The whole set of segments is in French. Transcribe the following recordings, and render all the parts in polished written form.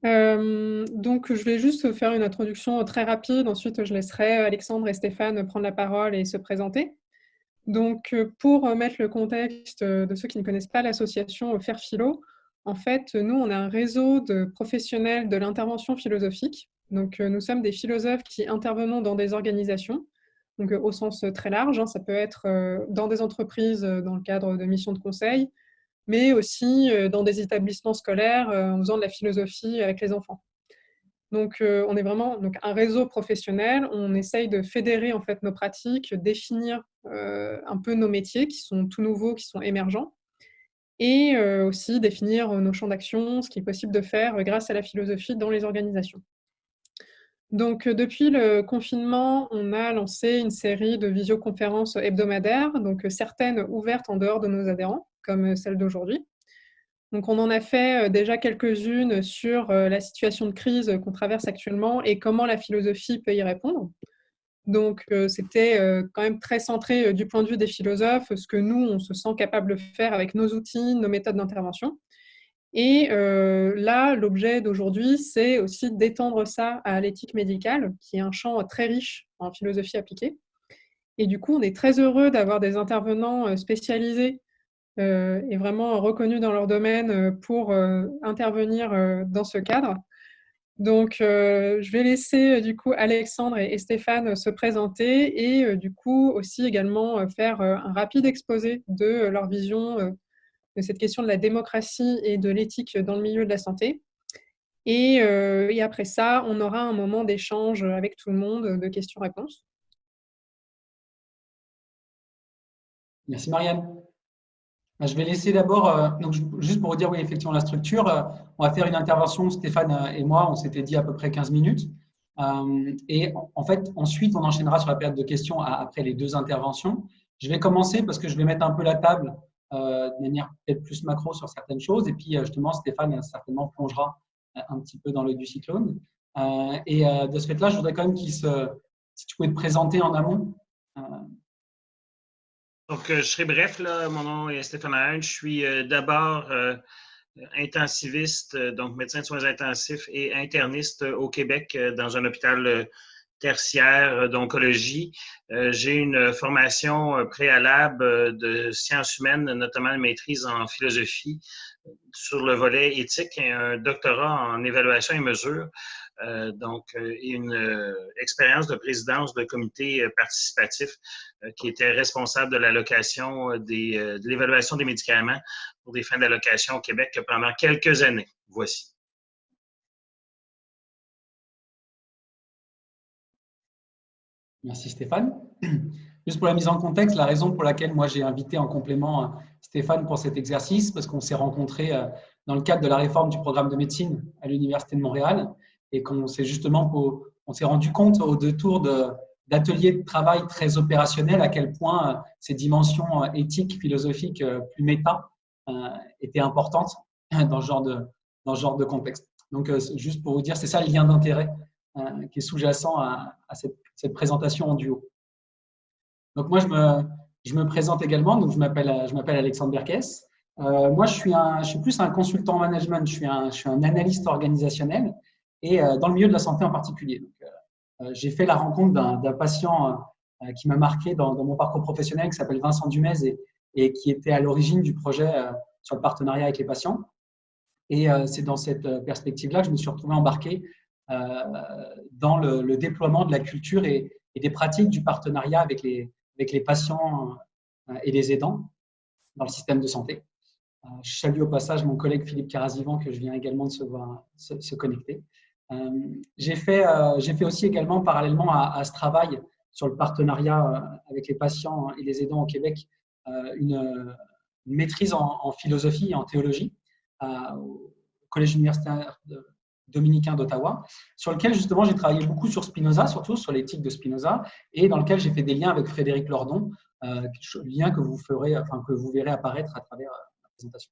Donc je vais juste faire une introduction très rapide. Ensuite, je laisserai Alexandre et Stéphane prendre la parole et se présenter. Donc, pour mettre le contexte, de ceux qui ne connaissent pas l'association Faire Philo, en fait, nous, on a un réseau de professionnels de l'intervention philosophique. Donc, nous sommes des philosophes qui intervenons dans des organisations, donc au sens très large, hein. Ça peut être dans des entreprises, dans le cadre de missions de conseil, mais aussi dans des établissements scolaires, en faisant de la philosophie avec les enfants. Donc, on est vraiment donc un réseau professionnel. On essaye de fédérer en fait nos pratiques, définir un peu nos métiers qui sont tout nouveaux, qui sont émergents, et aussi définir nos champs d'action, ce qui est possible de faire grâce à la philosophie dans les organisations. Donc, depuis le confinement, on a lancé une série de visioconférences hebdomadaires, donc certaines ouvertes en dehors de nos adhérents, comme celle d'aujourd'hui. Donc on en a fait déjà quelques-unes sur la situation de crise qu'on traverse actuellement et comment la philosophie peut y répondre. Donc c'était quand même très centré du point de vue des philosophes, ce que nous, on se sent capable de faire avec nos outils, nos méthodes d'intervention. Et là, l'objet d'aujourd'hui, c'est aussi d'étendre ça à l'éthique médicale, qui est un champ très riche en philosophie appliquée. Et du coup, on est très heureux d'avoir des intervenants spécialisés et vraiment reconnus dans leur domaine pour intervenir dans ce cadre. Donc, je vais laisser du coup Alexandre et Stéphane se présenter et du coup aussi également faire un rapide exposé de leur vision de cette question de la démocratie et de l'éthique dans le milieu de la santé. Et après ça, on aura un moment d'échange avec tout le monde, de questions-réponses. Merci Marianne. Je vais laisser d'abord, donc juste pour vous dire, oui, effectivement, la structure, on va faire une intervention, Stéphane et moi, on s'était dit à peu près 15 minutes. Et en fait, ensuite, on enchaînera sur la période de questions après les deux interventions. Je vais commencer parce que je vais mettre un peu la table de manière peut-être plus macro sur certaines choses. Et puis, justement, Stéphane certainement plongera un petit peu dans l'œil du cyclone. Et de ce fait-là, je voudrais quand même si tu pouvais te présenter en amont. Donc, je serai bref, là. Mon nom est Stéphane Haen. Je suis d'abord intensiviste, donc médecin de soins intensifs et interniste au Québec dans un hôpital tertiaire d'oncologie. J'ai une formation préalable de sciences humaines, notamment une maîtrise en philosophie sur le volet éthique et un doctorat en évaluation et mesure. Donc, une expérience de présidence de comité participatif qui était responsable de l'allocation de l'évaluation des médicaments pour des fins d'allocation au Québec pendant quelques années. Voici. Merci Stéphane. Juste pour la mise en contexte, la raison pour laquelle moi j'ai invité en complément Stéphane pour cet exercice, parce qu'on s'est rencontrés dans le cadre de la réforme du programme de médecine à l'Université de Montréal et qu'on s'est on s'est rendu compte au détour d'ateliers de travail très opérationnels à quel point ces dimensions éthiques, philosophiques, plus méta étaient importantes dans ce genre de contexte. Donc, juste pour vous dire, c'est ça le lien d'intérêt qui est sous-jacent à cette présentation en duo. Donc, moi, je me présente également. Donc, je m'appelle Alexandre Berkès. Moi, je suis plus un consultant en management. Je suis un analyste organisationnel et dans le milieu de la santé en particulier. Donc, j'ai fait la rencontre d'un patient qui m'a marqué dans mon parcours professionnel, qui s'appelle Vincent Dumez et qui était à l'origine du projet sur le partenariat avec les patients. Et c'est dans cette perspective-là que je me suis retrouvé embarqué dans le déploiement de la culture et des pratiques du partenariat avec les patients et les aidants dans le système de santé. Je salue au passage mon collègue Philippe Carazivan que je viens également de se connecter. J'ai fait aussi également parallèlement à ce travail sur le partenariat avec les patients et les aidants au Québec une maîtrise en philosophie et en théologie au Collège universitaire dominicain d'Ottawa, sur lequel justement j'ai travaillé beaucoup sur Spinoza, surtout sur l'éthique de Spinoza, et dans lequel j'ai fait des liens avec Frédéric Lordon, liens que vous verrez apparaître à travers la présentation.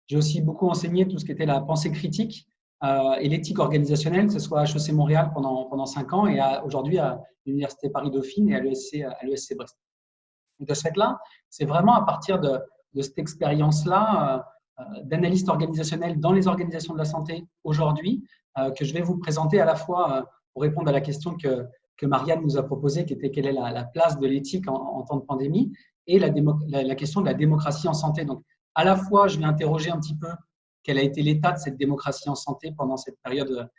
J'ai aussi beaucoup enseigné tout ce qui était la pensée critique et l'éthique organisationnelle, que ce soit à HEC Montréal pendant 5 ans et aujourd'hui à l'Université Paris-Dauphine et à l'ESC Brest. Et de ce fait-là, c'est vraiment à partir de cette expérience-là d'analyste organisationnelle dans les organisations de la santé aujourd'hui que je vais vous présenter à la fois pour répondre à la question que Marianne nous a proposée, qui était quelle est la place de l'éthique en temps de pandémie, et la question de la démocratie en santé. Donc, à la fois, je vais interroger un petit peu quel a été l'état de cette démocratie en santé pendant cette période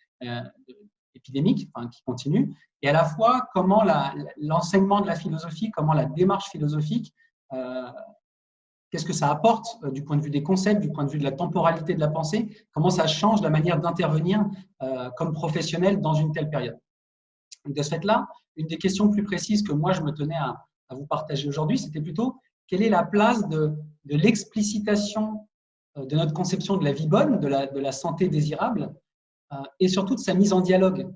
épidémique, enfin, qui continue, et à la fois comment l'enseignement de la philosophie, comment la démarche philosophique, qu'est-ce que ça apporte du point de vue des concepts, du point de vue de la temporalité de la pensée, comment ça change la manière d'intervenir comme professionnel dans une telle période. De ce fait-là, une des questions plus précises que moi je me tenais à vous partager aujourd'hui, c'était plutôt quelle est la place de l'explicitation de notre conception de la vie bonne, de la santé désirable, et surtout de sa mise en dialogue.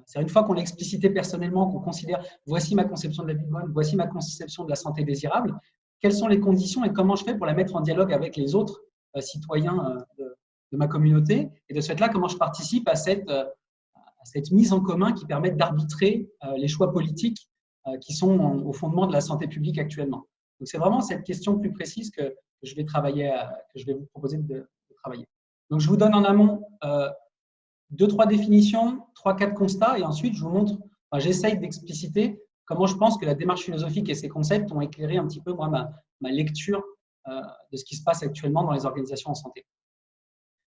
C'est une fois qu'on l'a explicité personnellement, qu'on considère voici ma conception de la vie bonne, voici ma conception de la santé désirable, quelles sont les conditions et comment je fais pour la mettre en dialogue avec les autres citoyens de ma communauté, et de ce fait-là, comment je participe à cette mise en commun qui permet d'arbitrer les choix politiques qui sont au fondement de la santé publique actuellement. Donc, c'est vraiment cette question plus précise que je vais vous proposer de travailler. Donc, je vous donne en amont 2-3 définitions, 3-4 constats, et ensuite, je vous montre, j'essaye d'expliciter comment je pense que la démarche philosophique et ses concepts ont éclairé un petit peu moi, ma lecture de ce qui se passe actuellement dans les organisations en santé.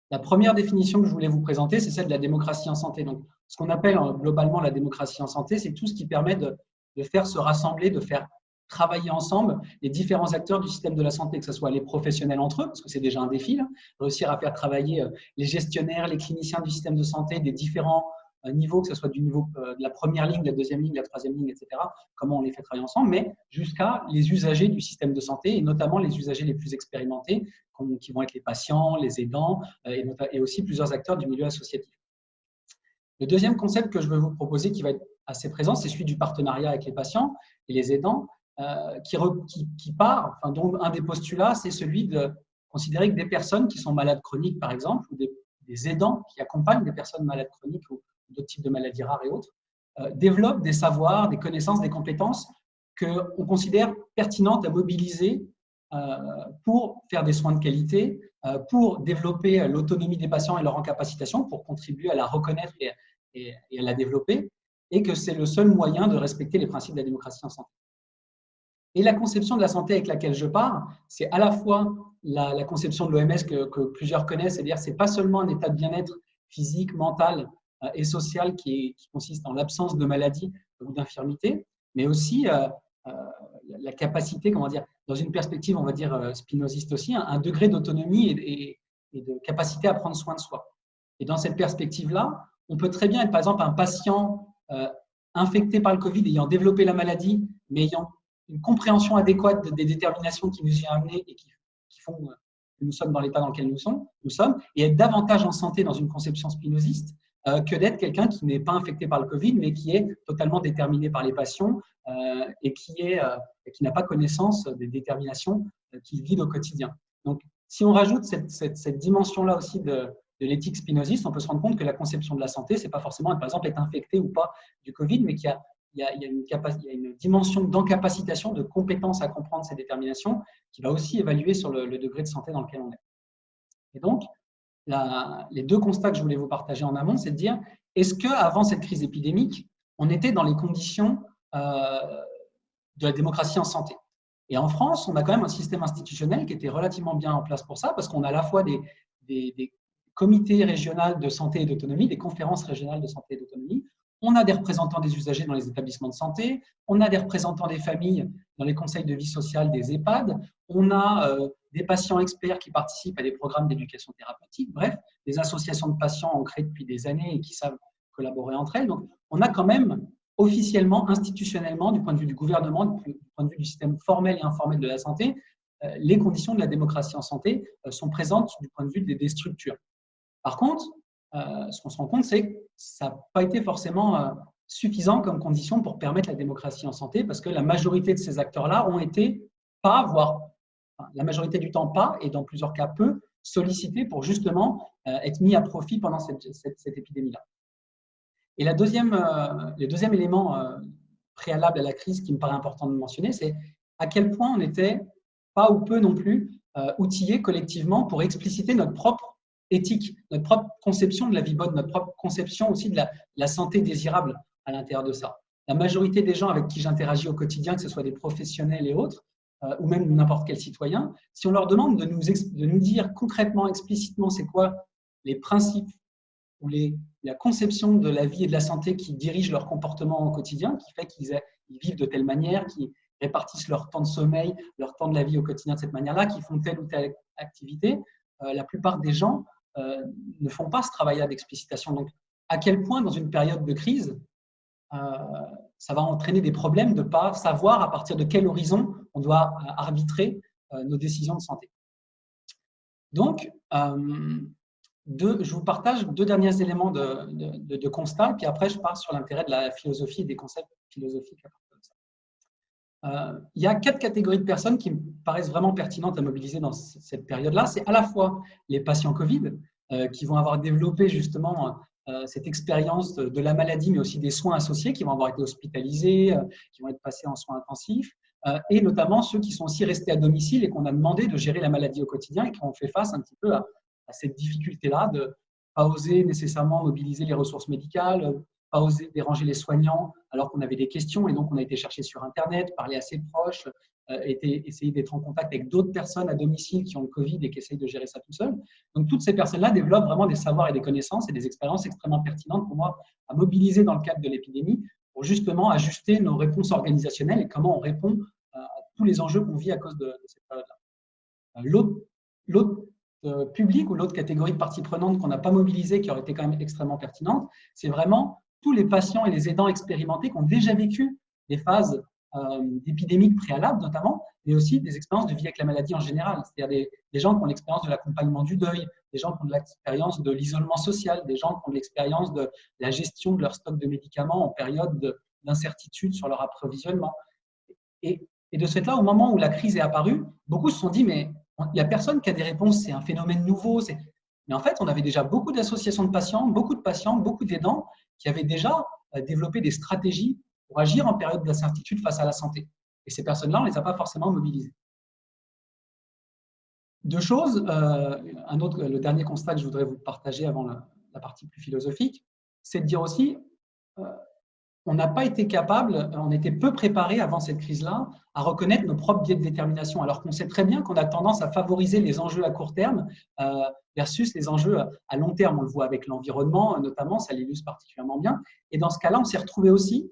La première définition que je voulais vous présenter, c'est celle de la démocratie en santé. Donc, ce qu'on appelle globalement la démocratie en santé, c'est tout ce qui permet de faire se rassembler, de faire travailler ensemble les différents acteurs du système de la santé, que ce soit les professionnels entre eux, parce que c'est déjà un défi, là, réussir à faire travailler les gestionnaires, les cliniciens du système de santé, des différents niveaux, que ce soit du niveau de la première ligne, de la deuxième ligne, de la troisième ligne, etc., comment on les fait travailler ensemble, mais jusqu'à les usagers du système de santé, et notamment les usagers les plus expérimentés, qui vont être les patients, les aidants, et aussi plusieurs acteurs du milieu associatif. Le deuxième concept que je veux vous proposer, qui va être assez présent, c'est celui du partenariat avec les patients et les aidants, qui part, enfin, dont un des postulats, c'est celui de considérer que des personnes qui sont malades chroniques, par exemple, ou des aidants qui accompagnent des personnes malades chroniques ou d'autres types de maladies rares et autres, développent des savoirs, des connaissances, des compétences qu'on considère pertinentes à mobiliser pour faire des soins de qualité, pour développer l'autonomie des patients et leur incapacitation, pour contribuer à la reconnaître et à la développer, et que c'est le seul moyen de respecter les principes de la démocratie en santé. Et la conception de la santé avec laquelle je pars, c'est à la fois la conception de l'OMS que plusieurs connaissent, c'est-à-dire ce n'est pas seulement un état de bien-être physique, mental et social qui consiste en l'absence de maladie ou d'infirmité, mais aussi la capacité, comment dire, dans une perspective, on va dire, spinoziste aussi, un degré d'autonomie et de capacité à prendre soin de soi. Et dans cette perspective-là, on peut très bien être, par exemple, un patient infecté par le Covid, ayant développé la maladie, mais ayant une compréhension adéquate des déterminations qui nous y ont amenés et qui font que nous sommes dans l'état dans lequel nous sommes, et être davantage en santé dans une conception spinoziste que d'être quelqu'un qui n'est pas infecté par le Covid, mais qui est totalement déterminé par les passions et qui n'a pas connaissance des déterminations qu'il vit au quotidien. Donc, si on rajoute cette dimension-là aussi de l'éthique spinoziste, on peut se rendre compte que la conception de la santé, ce n'est pas forcément, par exemple, être infecté ou pas du Covid, mais qu'il y a une dimension d'incapacitation, de compétence à comprendre ces déterminations qui va aussi évaluer sur le degré de santé dans lequel on est. Et donc, les deux constats que je voulais vous partager en amont, c'est de dire, est-ce qu'avant cette crise épidémique, on était dans les conditions de la démocratie en santé? Et en France, on a quand même un système institutionnel qui était relativement bien en place pour ça, parce qu'on a à la fois des comités régionaux de santé et d'autonomie, des conférences régionales de santé et d'autonomie. On a des représentants des usagers dans les établissements de santé, on a des représentants des familles dans les conseils de vie sociale des EHPAD, on a des patients experts qui participent à des programmes d'éducation thérapeutique, bref, des associations de patients ancrées depuis des années et qui savent collaborer entre elles. Donc, on a quand même officiellement, institutionnellement, du point de vue du gouvernement, du point de vue du système formel et informel de la santé, les conditions de la démocratie en santé sont présentes du point de vue des structures. Par contre, ce qu'on se rend compte, c'est que ça n'a pas été forcément suffisant comme condition pour permettre la démocratie en santé, parce que la majorité de ces acteurs-là ont été pas, voire la majorité du temps pas, et dans plusieurs cas peu, sollicités pour justement être mis à profit pendant cette épidémie-là. Et le deuxième élément préalable à la crise qui me paraît important de mentionner, c'est à quel point on n'était pas ou peu non plus outillés collectivement pour expliciter notre propre éthique, notre propre conception de la vie bonne, notre propre conception aussi de la santé désirable à l'intérieur de ça. La majorité des gens avec qui j'interagis au quotidien, que ce soit des professionnels et autres, ou même n'importe quel citoyen, si on leur demande de nous dire concrètement, explicitement, c'est quoi les principes ou la conception de la vie et de la santé qui dirige leur comportement au quotidien, qui fait qu'ils vivent de telle manière, qui répartissent leur temps de sommeil, leur temps de la vie au quotidien de cette manière-là, qui font telle ou telle activité, la plupart des gens ne font pas ce travail-là d'explicitation. Donc, à quel point, dans une période de crise, ça va entraîner des problèmes de ne pas savoir à partir de quel horizon on doit arbitrer nos décisions de santé. Donc, je vous partage 2 derniers éléments de constat, puis après je pars sur l'intérêt de la philosophie et des concepts philosophiques. Il y a 4 catégories de personnes qui me paraissent vraiment pertinentes à mobiliser dans cette période-là. C'est à la fois les patients Covid, qui vont avoir développé justement cette expérience de la maladie, mais aussi des soins associés, qui vont avoir été hospitalisés, qui vont être passés en soins intensifs, et notamment ceux qui sont aussi restés à domicile et qu'on a demandé de gérer la maladie au quotidien et qui ont fait face un petit peu à cette difficulté-là de ne pas oser nécessairement mobiliser les ressources médicales, pas oser déranger les soignants alors qu'on avait des questions, et donc on a été chercher sur Internet, parler à ses proches, essayer d'être en contact avec d'autres personnes à domicile qui ont le Covid et qui essayent de gérer ça tout seul. Donc toutes ces personnes-là développent vraiment des savoirs et des connaissances et des expériences extrêmement pertinentes pour moi à mobiliser dans le cadre de l'épidémie pour justement ajuster nos réponses organisationnelles et comment on répond à tous les enjeux qu'on vit à cause de cette période-là. L'autre public ou l'autre catégorie de parties prenantes qu'on n'a pas mobilisée, qui aurait été quand même extrêmement pertinente, c'est vraiment tous les patients et les aidants expérimentés qui ont déjà vécu des phases d'épidémie préalables notamment, mais aussi des expériences de vie avec la maladie en général. C'est-à-dire des gens qui ont l'expérience de l'accompagnement du deuil, des gens qui ont de l'expérience de l'isolement social, des gens qui ont de l'expérience de la gestion de leur stock de médicaments en période d'incertitude sur leur approvisionnement. Et de ce fait-là, au moment où la crise est apparue, beaucoup se sont dit, mais il n'y a personne qui a des réponses, c'est un phénomène nouveau. Mais en fait, on avait déjà beaucoup d'associations de patients, beaucoup d'aidants qui avaient déjà développé des stratégies pour agir en période d'incertitude face à la santé. Et ces personnes-là, on ne les a pas forcément mobilisées. 2 choses. Le dernier constat que je voudrais vous partager avant la partie plus philosophique, c'est de dire aussi, on n'a pas été capable, on était peu préparé avant cette crise-là à reconnaître nos propres biais de détermination, alors qu'on sait très bien qu'on a tendance à favoriser les enjeux à court terme versus les enjeux à long terme. On le voit avec l'environnement, notamment, ça l'illustre particulièrement bien. Et dans ce cas-là, on s'est retrouvé aussi,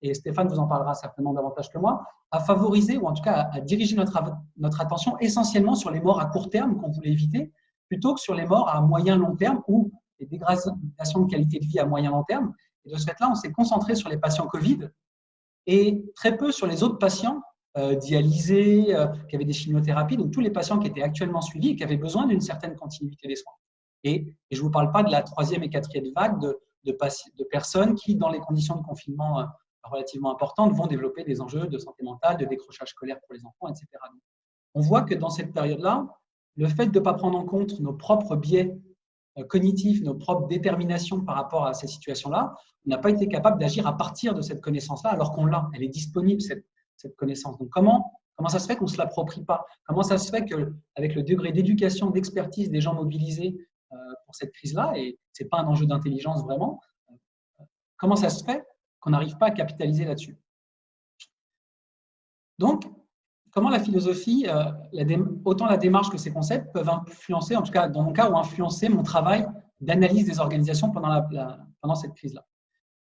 et Stéphane vous en parlera certainement davantage que moi, à favoriser, ou en tout cas à diriger notre attention essentiellement sur les morts à court terme qu'on voulait éviter, plutôt que sur les morts à moyen-long terme ou les dégradations de qualité de vie à moyen-long terme. Et de ce fait-là, on s'est concentré sur les patients Covid et très peu sur les autres patients dialysés, qui avaient des chimiothérapies, donc tous les patients qui étaient actuellement suivis et qui avaient besoin d'une certaine continuité des soins. Et je ne vous parle pas de la 3e et 4e vague de personnes qui, dans les conditions de confinement relativement importantes, vont développer des enjeux de santé mentale, de décrochage scolaire pour les enfants, etc. Donc, on voit que dans cette période-là, le fait de ne pas prendre en compte nos propres biais cognitifs, nos propres déterminations par rapport à ces situations-là, on n'a pas été capable d'agir à partir de cette connaissance-là, alors qu'on l'a, elle est disponible, cette connaissance. Donc, comment ça se fait qu'on ne se l'approprie pas? Comment ça se fait qu'avec le degré d'éducation, d'expertise des gens mobilisés pour cette crise-là, et ce n'est pas un enjeu d'intelligence vraiment, comment ça se fait qu'on n'arrive pas à capitaliser là-dessus? Donc, comment la philosophie, autant la démarche que ces concepts peuvent influencer, en tout cas dans mon cas, ou influencer mon travail d'analyse des organisations pendant cette crise-là.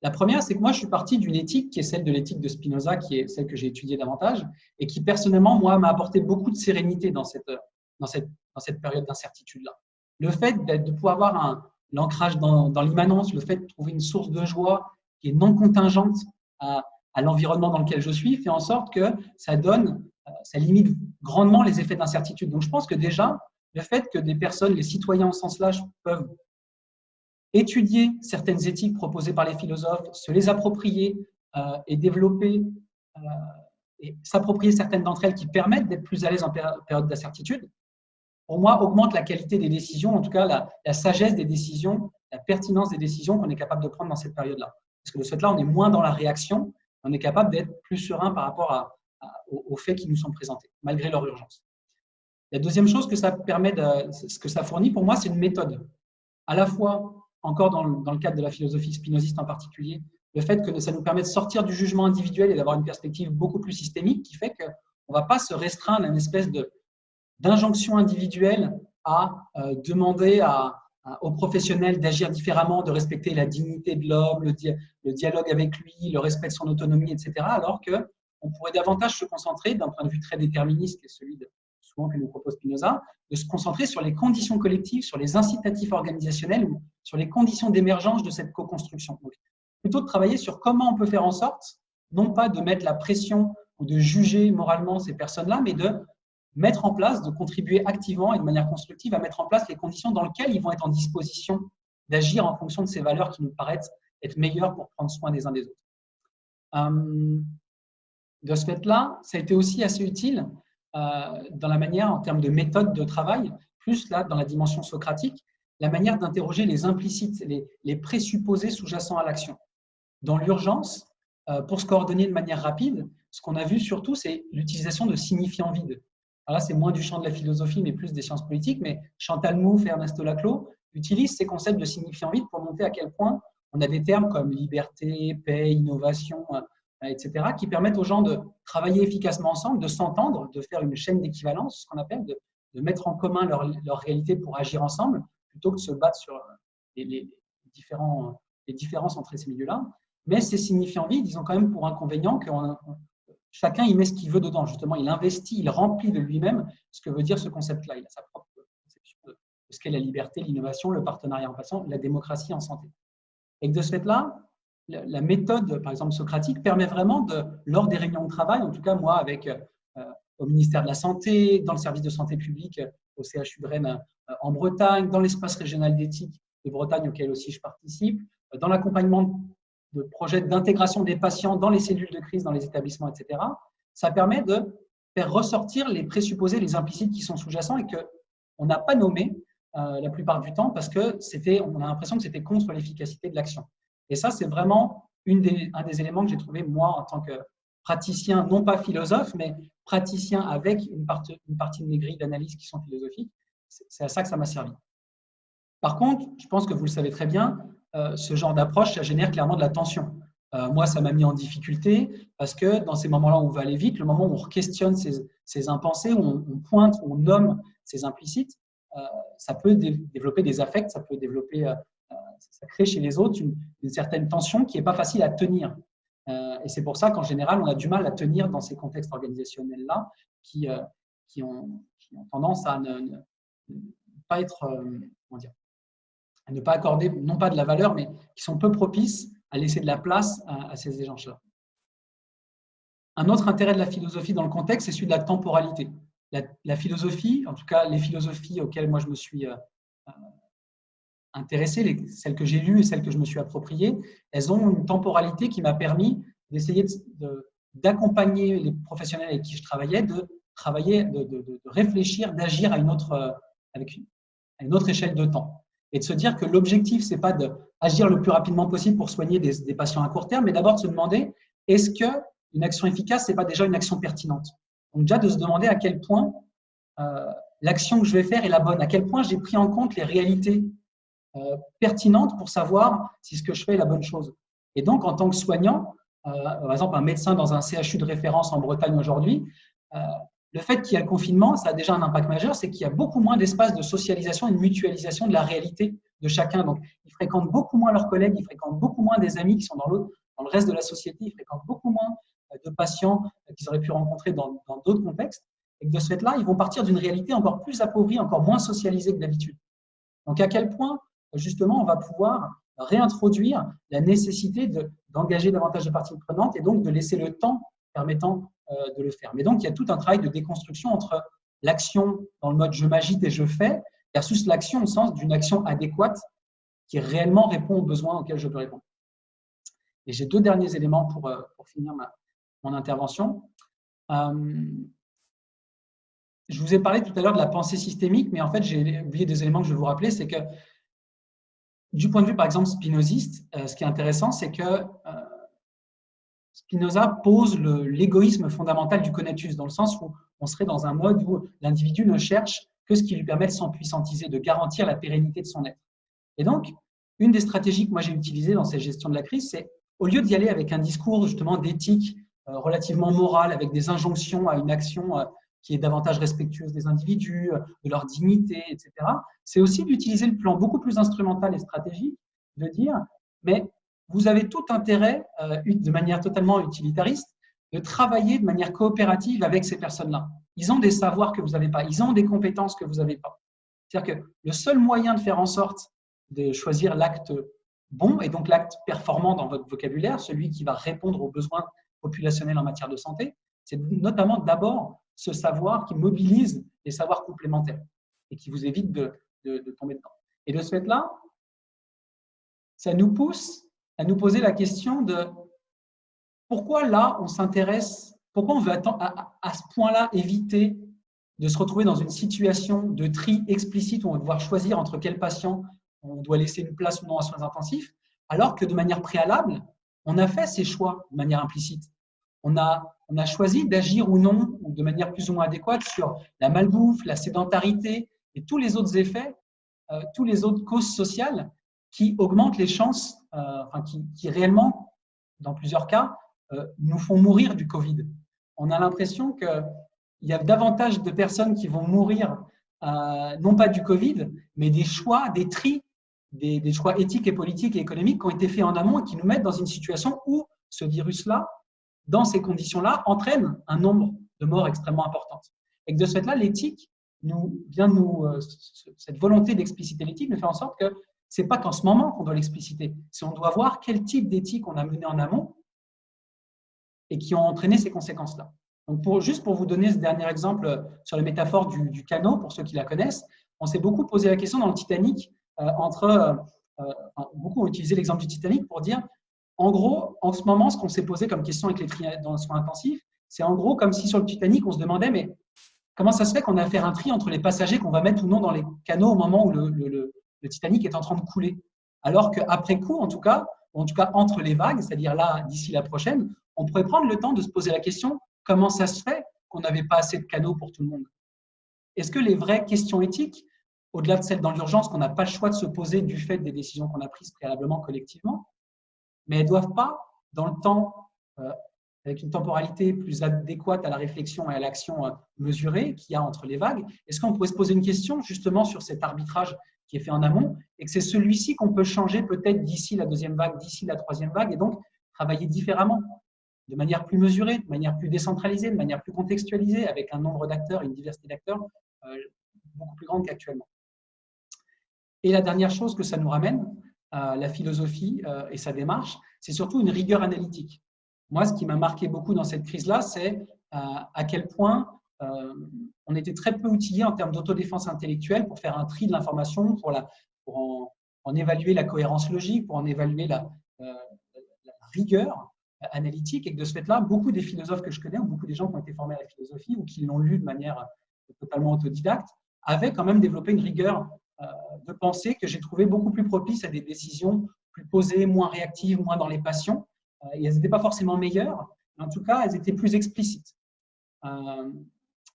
La première, c'est que moi, je suis parti d'une éthique qui est celle de l'éthique de Spinoza, qui est celle que j'ai étudiée davantage, et qui, personnellement, moi, m'a apporté beaucoup de sérénité dans cette période d'incertitude-là. Le fait de pouvoir avoir l'ancrage dans l'immanence, le fait de trouver une source de joie qui est non contingente à l'environnement dans lequel je suis, fait en sorte que ça limite grandement les effets d'incertitude. Donc, je pense que déjà, le fait que des personnes, les citoyens au sens large, peuvent étudier certaines éthiques proposées par les philosophes, se les approprier et développer et s'approprier certaines d'entre elles qui permettent d'être plus à l'aise en période d'incertitude, pour moi, augmente la qualité des décisions, en tout cas la sagesse des décisions, la pertinence des décisions qu'on est capable de prendre dans cette période-là. Parce que de ce fait-là, on est moins dans la réaction, on est capable d'être plus serein par rapport aux faits qui nous sont présentés, malgré leur urgence. La deuxième chose que ça permet, ce que ça fournit pour moi, c'est une méthode. À la fois, encore dans le cadre de la philosophie spinoziste en particulier, le fait que ça nous permet de sortir du jugement individuel et d'avoir une perspective beaucoup plus systémique qui fait qu'on ne va pas se restreindre à une espèce d'injonction individuelle à demander aux professionnels d'agir différemment, de respecter la dignité de l'homme, le dialogue avec lui, le respect de son autonomie, etc. Alors qu'on pourrait davantage se concentrer, d'un point de vue très déterministe, qui est celui souvent que nous propose Spinoza, de se concentrer sur les conditions collectives, sur les incitatifs organisationnels ou sur les conditions d'émergence de cette co-construction. Donc, plutôt de travailler sur comment on peut faire en sorte, non pas de mettre la pression ou de juger moralement ces personnes-là, mais de mettre en place, de contribuer activement et de manière constructive à mettre en place les conditions dans lesquelles ils vont être en disposition d'agir en fonction de ces valeurs qui nous paraissent être meilleures pour prendre soin des uns des autres. De ce fait-là, ça a été aussi assez utile dans la manière, en termes de méthode de travail, plus là dans la dimension socratique, la manière d'interroger les implicites, les présupposés sous-jacents à l'action. Dans l'urgence, pour se coordonner de manière rapide, ce qu'on a vu surtout, c'est l'utilisation de signifiants vides. Alors là, c'est moins du champ de la philosophie, mais plus des sciences politiques, mais Chantal Mouffe et Ernesto Laclau utilisent ces concepts de signifiants vides pour montrer à quel point on a des termes comme liberté, paix, innovation, etc., qui permettent aux gens de travailler efficacement ensemble, de s'entendre, de faire une chaîne d'équivalence, ce qu'on appelle, de mettre en commun leur réalité pour agir ensemble, plutôt que de se battre sur les différences entre ces milieux-là. Mais ces signifiants vides, ils ont quand même pour inconvénient que chacun y met ce qu'il veut dedans. Justement, il investit, il remplit de lui-même ce que veut dire ce concept-là. Il a sa propre conception de ce qu'est la liberté, l'innovation, le partenariat en passant, la démocratie en santé. Et que de ce fait-là, la méthode, par exemple, socratique, permet vraiment, lors des réunions de travail, en tout cas moi, au ministère de la Santé, dans le service de santé publique, au CHU de Rennes en Bretagne, dans l'espace régional d'éthique de Bretagne auquel aussi je participe, dans l'accompagnement de projets d'intégration des patients dans les cellules de crise, dans les établissements, etc. Ça permet de faire ressortir les présupposés, les implicites qui sont sous-jacents et qu'on n'a pas nommé la plupart du temps parce qu'on a l'impression que c'était contre l'efficacité de l'action. Et ça, c'est vraiment un des éléments que j'ai trouvé, moi, en tant que praticien, non pas philosophe, mais praticien avec une partie de mes grilles d'analyse qui sont philosophiques. C'est à ça que ça m'a servi. Par contre, je pense que vous le savez très bien, ce genre d'approche, ça génère clairement de la tension. Moi, ça m'a mis en difficulté parce que dans ces moments-là où on va aller vite, le moment où on questionne ces impensés, où on pointe, où on nomme ces implicites, ça peut développer des affects, ça peut développer, ça crée chez les autres une certaine tension qui n'est pas facile à tenir. Et c'est pour ça qu'en général, on a du mal à tenir dans ces contextes organisationnels-là qui ont tendance à ne pas être, comment dire, à ne pas accorder, non pas de la valeur, mais qui sont peu propices à laisser de la place à ces échanges-là. Un autre intérêt de la philosophie dans le contexte, c'est celui de la temporalité. La philosophie, en tout cas les philosophies auxquelles moi je me suis intéressé, celles que j'ai lues et celles que je me suis appropriées, elles ont une temporalité qui m'a permis d'essayer d'accompagner les professionnels avec qui je travaillais, de réfléchir, d'agir à une autre échelle de temps. Et de se dire que l'objectif, ce n'est pas d'agir le plus rapidement possible pour soigner des patients à court terme, mais d'abord de se demander, est-ce qu'une action efficace, ce n'est pas déjà une action pertinente? Donc déjà de se demander à quel point l'action que je vais faire est la bonne, à quel point j'ai pris en compte les réalités pertinentes pour savoir si ce que je fais est la bonne chose. Et donc, en tant que soignant, par exemple, un médecin dans un CHU de référence en Bretagne aujourd'hui, le fait qu'il y a le confinement, ça a déjà un impact majeur, c'est qu'il y a beaucoup moins d'espace de socialisation et de mutualisation de la réalité de chacun. Donc, ils fréquentent beaucoup moins leurs collègues, ils fréquentent beaucoup moins des amis qui sont dans le reste de la société, ils fréquentent beaucoup moins de patients qu'ils auraient pu rencontrer dans d'autres contextes. Et que de ce fait-là, ils vont partir d'une réalité encore plus appauvrie, encore moins socialisée que d'habitude. Donc, à quel point, justement, on va pouvoir réintroduire la nécessité d'engager davantage de parties prenantes et donc de laisser le temps permettant de le faire. Mais donc, il y a tout un travail de déconstruction entre l'action dans le mode « je m'agite et je fais » versus l'action au sens d'une action adéquate qui réellement répond aux besoins auxquels je peux répondre. Et j'ai deux derniers éléments pour finir mon intervention. Je vous ai parlé tout à l'heure de la pensée systémique, mais en fait, j'ai oublié des éléments que je vais vous rappeler, c'est que du point de vue, par exemple, spinoziste, ce qui est intéressant, c'est que Spinoza pose l'égoïsme fondamental du conatus, dans le sens où on serait dans un mode où l'individu ne cherche que ce qui lui permet de s'empuissantiser, de garantir la pérennité de son être. Et donc, une des stratégies que moi j'ai utilisées dans cette gestion de la crise, c'est au lieu d'y aller avec un discours justement d'éthique relativement morale, avec des injonctions à une action qui est davantage respectueuse des individus, de leur dignité, etc., c'est aussi d'utiliser le plan beaucoup plus instrumental et stratégique, de dire, mais vous avez tout intérêt, de manière totalement utilitariste, de travailler de manière coopérative avec ces personnes-là. Ils ont des savoirs que vous n'avez pas, ils ont des compétences que vous n'avez pas. C'est-à-dire que le seul moyen de faire en sorte de choisir l'acte bon, et donc l'acte performant dans votre vocabulaire, celui qui va répondre aux besoins populationnels en matière de santé, c'est notamment d'abord ce savoir qui mobilise les savoirs complémentaires et qui vous évite de tomber dedans. Et de ce fait-là, ça nous pousse à nous poser la question de pourquoi là on s'intéresse, pourquoi on veut à ce point-là éviter de se retrouver dans une situation de tri explicite où on va devoir choisir entre quel patient on doit laisser une place ou non à soins intensifs, alors que de manière préalable, on a fait ces choix de manière implicite. On a choisi d'agir ou non, ou de manière plus ou moins adéquate, sur la malbouffe, la sédentarité et tous les autres effets, tous les autres causes sociales qui augmentent les chances, qui réellement, dans plusieurs cas, nous font mourir du Covid. On a l'impression qu'il y a davantage de personnes qui vont mourir, non pas du Covid, mais des choix, des tris, des choix éthiques et politiques et économiques qui ont été faits en amont et qui nous mettent dans une situation où ce virus-là, dans ces conditions-là, entraîne un nombre de morts extrêmement importantes. Et que de ce fait-là, l'éthique, cette volonté d'expliciter l'éthique nous fait en sorte que ce n'est pas qu'en ce moment qu'on doit l'expliciter, c'est on doit voir quel type d'éthique on a mené en amont et qui ont entraîné ces conséquences-là. Donc juste pour vous donner ce dernier exemple sur la métaphore du canot, pour ceux qui la connaissent, on s'est beaucoup posé la question dans le Titanic, beaucoup ont utilisé l'exemple du Titanic pour dire, en gros, en ce moment, ce qu'on s'est posé comme question avec les tri dans le soin intensif, c'est en gros comme si sur le Titanic, on se demandait, mais comment ça se fait qu'on a à faire un tri entre les passagers qu'on va mettre ou non dans les canots au moment où le Titanic est en train de couler. Alors qu'après coup, en tout cas entre les vagues, c'est-à-dire là, d'ici la prochaine, on pourrait prendre le temps de se poser la question, comment ça se fait qu'on n'avait pas assez de canots pour tout le monde? Est-ce que les vraies questions éthiques, au-delà de celles dans l'urgence qu'on n'a pas le choix de se poser du fait des décisions qu'on a prises préalablement collectivement, mais elles ne doivent pas, dans le temps, avec une temporalité plus adéquate à la réflexion et à l'action mesurée qu'il y a entre les vagues, est-ce qu'on pourrait se poser une question justement sur cet arbitrage qui est fait en amont et que c'est celui-ci qu'on peut changer peut-être d'ici la deuxième vague, d'ici la troisième vague et donc travailler différemment, de manière plus mesurée, de manière plus décentralisée, de manière plus contextualisée, avec un nombre d'acteurs, une diversité d'acteurs beaucoup plus grande qu'actuellement. Et la dernière chose que ça nous ramène, la philosophie et sa démarche, c'est surtout une rigueur analytique. Moi, ce qui m'a marqué beaucoup dans cette crise-là, c'est à quel point on était très peu outillés en termes d'autodéfense intellectuelle pour faire un tri de l'information, pour en évaluer la cohérence logique, pour en évaluer la rigueur analytique, et que de ce fait-là, beaucoup des philosophes que je connais, ou beaucoup des gens qui ont été formés à la philosophie, ou qui l'ont lu de manière totalement autodidacte, avaient quand même développé une rigueur de pensée que j'ai trouvé beaucoup plus propice à des décisions plus posées, moins réactives, moins dans les passions. Et elles n'étaient pas forcément meilleures, mais en tout cas, elles étaient plus explicites.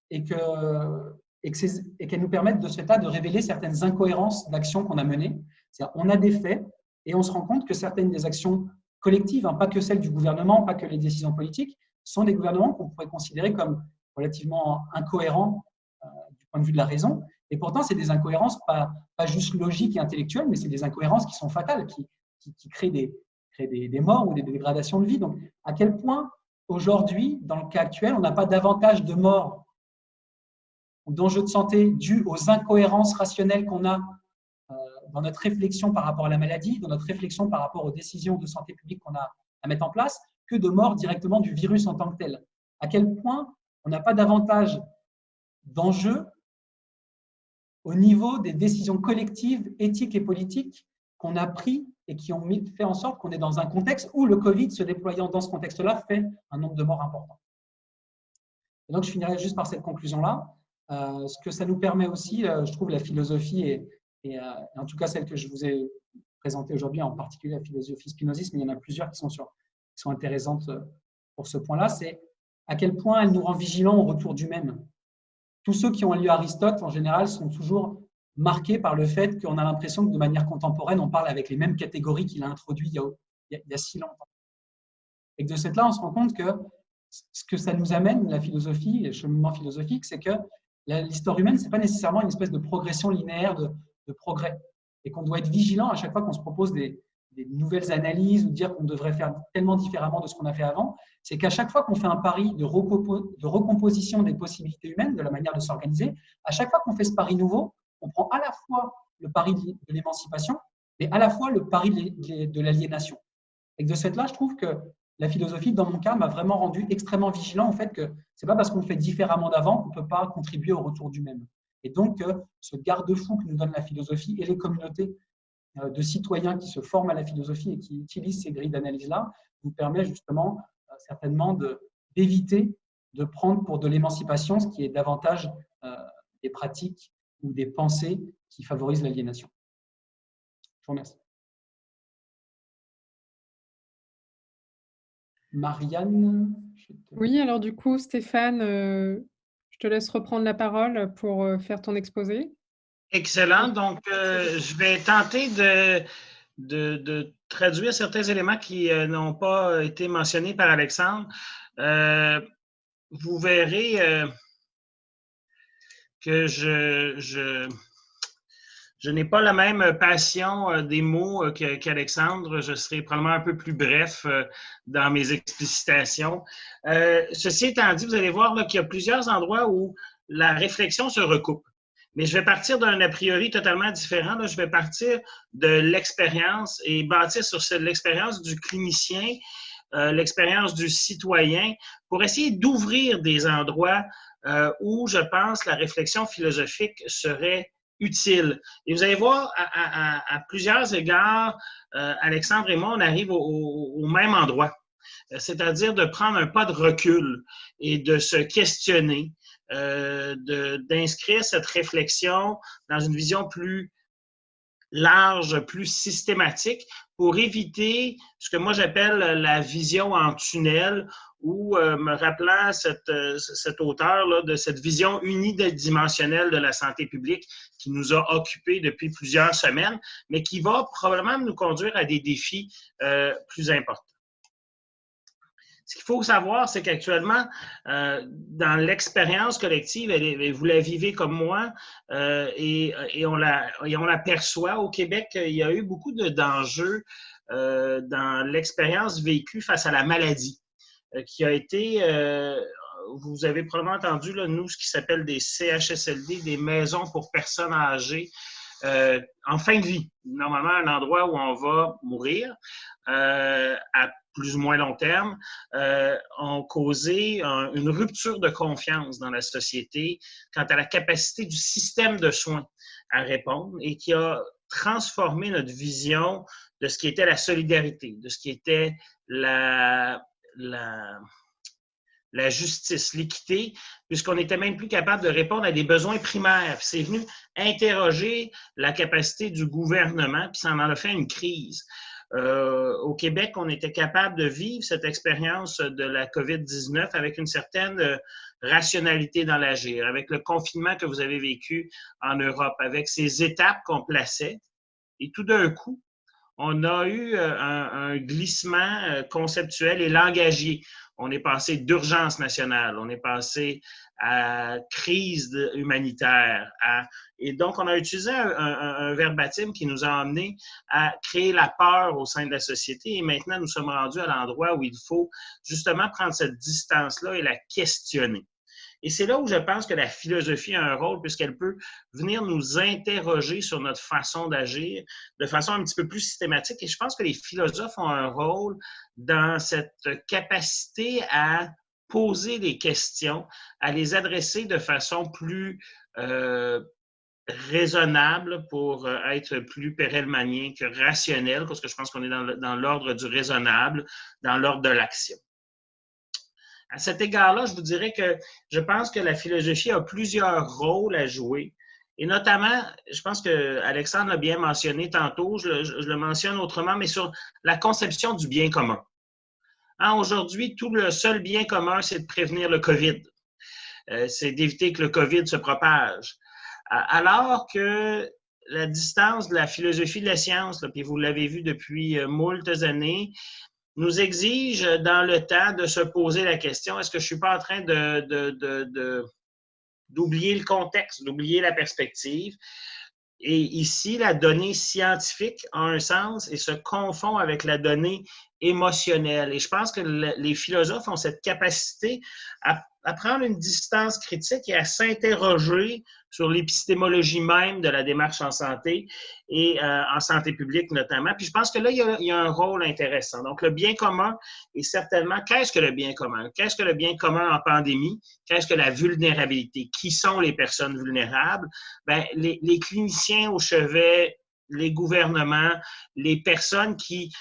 Et qu'elles nous permettent de ce fait-là de révéler certaines incohérences d'actions qu'on a menées. C'est-à-dire, on a des faits et on se rend compte que certaines des actions collectives, pas que celles du gouvernement, pas que les décisions politiques, sont des gouvernements qu'on pourrait considérer comme relativement incohérents du point de vue de la raison. Et pourtant, c'est des incohérences pas juste logiques et intellectuelles, mais c'est des incohérences qui sont fatales, qui créent des morts ou des dégradations de vie. Donc, à quel point, aujourd'hui, dans le cas actuel, on n'a pas davantage de morts ou d'enjeux de santé dus aux incohérences rationnelles qu'on a dans notre réflexion par rapport à la maladie, dans notre réflexion par rapport aux décisions de santé publique qu'on a à mettre en place, que de morts directement du virus en tant que tel. À quel point on n'a pas davantage d'enjeux au niveau des décisions collectives, éthiques et politiques qu'on a pris et qui ont fait en sorte qu'on est dans un contexte où le Covid, se déployant dans ce contexte-là, fait un nombre de morts important. Et donc, je finirai juste par cette conclusion-là. Ce que ça nous permet aussi, je trouve, la philosophie, et en tout cas celle que je vous ai présentée aujourd'hui, en particulier la philosophie spinoziste, mais il y en a plusieurs qui sont intéressantes pour ce point-là, c'est à quel point elle nous rend vigilants au retour du même. Tous ceux qui ont lu Aristote, en général, sont toujours marqués par le fait qu'on a l'impression que de manière contemporaine, on parle avec les mêmes catégories qu'il a introduites il y a si longtemps. Et que de cette là, on se rend compte que ce que ça nous amène, la philosophie, le cheminement philosophique, c'est que l'histoire humaine, ce n'est pas nécessairement une espèce de progression linéaire de progrès. Et qu'on doit être vigilant à chaque fois qu'on se propose des nouvelles analyses ou dire qu'on devrait faire tellement différemment de ce qu'on a fait avant. C'est qu'à chaque fois qu'on fait un pari de recomposition des possibilités humaines, de la manière de s'organiser, à chaque fois qu'on fait ce pari nouveau, on prend à la fois le pari de l'émancipation, mais à la fois le pari de l'aliénation. Et de cette là, je trouve que la philosophie, dans mon cas, m'a vraiment rendu extrêmement vigilant au fait que ce n'est pas parce qu'on fait différemment d'avant qu'on ne peut pas contribuer au retour du même. Et donc, ce garde-fou que nous donne la philosophie et les communautés de citoyens qui se forment à la philosophie et qui utilisent ces grilles d'analyse-là nous permet justement certainement d'éviter de prendre pour de l'émancipation ce qui est davantage des pratiques ou des pensées qui favorisent l'aliénation. Je vous remercie. Marianne? Oui, alors du coup, Stéphane, je te laisse reprendre la parole pour faire ton exposé. Excellent. Donc, je vais tenter de traduire certains éléments qui n'ont pas été mentionnés par Alexandre. Vous verrez que je n'ai pas la même passion des mots qu'Alexandre. Je serai probablement un peu plus bref dans mes explicitations. Ceci étant dit, vous allez voir qu'il y a plusieurs endroits où la réflexion se recoupe. Mais je vais partir d'un a priori totalement différent. Là. Je vais partir de l'expérience et bâtir sur l'expérience du clinicien, l'expérience du citoyen, pour essayer d'ouvrir des endroits où je pense la réflexion philosophique serait utile. Et vous allez voir, à plusieurs égards, Alexandre et moi, on arrive au même endroit. C'est-à-dire de prendre un pas de recul et de se questionner, d'inscrire cette réflexion dans une vision plus large, plus systématique pour éviter ce que moi j'appelle la vision en tunnel ou me rappelant cet auteur-là de cette vision unidimensionnelle de la santé publique qui nous a occupés depuis plusieurs semaines, mais qui va probablement nous conduire à des défis plus importants. Ce qu'il faut savoir, c'est qu'actuellement, dans l'expérience collective, vous la vivez comme moi, et on l'aperçoit au Québec, il y a eu beaucoup d'enjeux dans l'expérience vécue face à la maladie, qui a été, vous avez probablement entendu, là, nous, ce qui s'appelle des CHSLD, des maisons pour personnes âgées, en fin de vie, normalement un endroit où on va mourir à plus ou moins long terme, ont causé une rupture de confiance dans la société quant à la capacité du système de soins à répondre et qui a transformé notre vision de ce qui était la solidarité, de ce qui était la justice, l'équité, puisqu'on n'était même plus capable de répondre à des besoins primaires. C'est venu interroger la capacité du gouvernement, puis ça en a fait une crise. Au Québec, on était capable de vivre cette expérience de la COVID-19 avec une certaine rationalité dans l'agir, avec le confinement que vous avez vécu en Europe, avec ces étapes qu'on plaçait. Et tout d'un coup, on a eu un glissement conceptuel et langagier. On est passé d'urgence nationale, on est passé à crise humanitaire. Et donc, on a utilisé un verbatim qui nous a amené à créer la peur au sein de la société. Et maintenant, nous sommes rendus à l'endroit où il faut justement prendre cette distance-là et la questionner. Et c'est là où je pense que la philosophie a un rôle, puisqu'elle peut venir nous interroger sur notre façon d'agir de façon un petit peu plus systématique. Et je pense que les philosophes ont un rôle dans cette capacité à poser des questions, à les adresser de façon plus raisonnable pour être plus pérelmanien que rationnel, parce que je pense qu'on est dans l'ordre du raisonnable, dans l'ordre de l'action. À cet égard-là, je vous dirais que je pense que la philosophie a plusieurs rôles à jouer. Et notamment, je pense que Alexandre l'a bien mentionné tantôt, je le mentionne autrement, mais sur la conception du bien commun. Aujourd'hui, tout le seul bien commun, c'est de prévenir le COVID. C'est d'éviter que le COVID se propage. Alors que la distance de la philosophie de la science, là, puis vous l'avez vu depuis moultes années, nous exige dans le temps de se poser la question, est-ce que je ne suis pas en train d'oublier le contexte, d'oublier la perspective? Et ici, la donnée scientifique a un sens et se confond avec la donnée émotionnelle. Et je pense que les philosophes ont cette capacité à prendre une distance critique et à s'interroger sur l'épistémologie même de la démarche en santé et en santé publique notamment. Puis je pense que là, il y a un rôle intéressant. Donc, le bien commun est certainement, qu'est-ce que le bien commun? Qu'est-ce que le bien commun en pandémie? Qu'est-ce que la vulnérabilité? Qui sont les personnes vulnérables? Bien, les cliniciens au chevet, les gouvernements, les personnes qui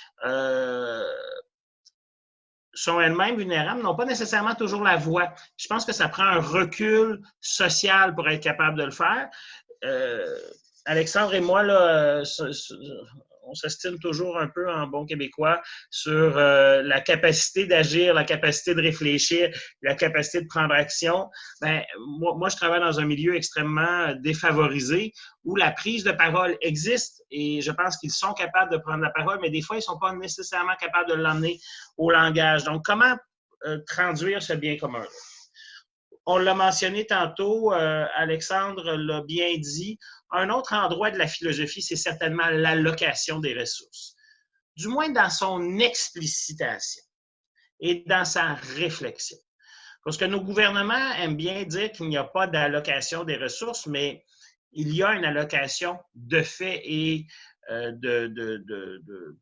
sont elles-mêmes vulnérables n'ont pas nécessairement toujours la voix. Je pense que ça prend un recul social pour être capable de le faire. Alexandre et moi, là, on s'estime toujours un peu en bon québécois sur la capacité d'agir, la capacité de réfléchir, la capacité de prendre action. Ben, moi, je travaille dans un milieu extrêmement défavorisé où la prise de parole existe et je pense qu'ils sont capables de prendre la parole, mais des fois, ils ne sont pas nécessairement capables de l'emmener au langage. Donc, comment traduire ce bien commun-là? On l'a mentionné tantôt, Alexandre l'a bien dit, un autre endroit de la philosophie, c'est certainement l'allocation des ressources, du moins dans son explicitation et dans sa réflexion. Parce que nos gouvernements aiment bien dire qu'il n'y a pas d'allocation des ressources, mais il y a une allocation de fait et de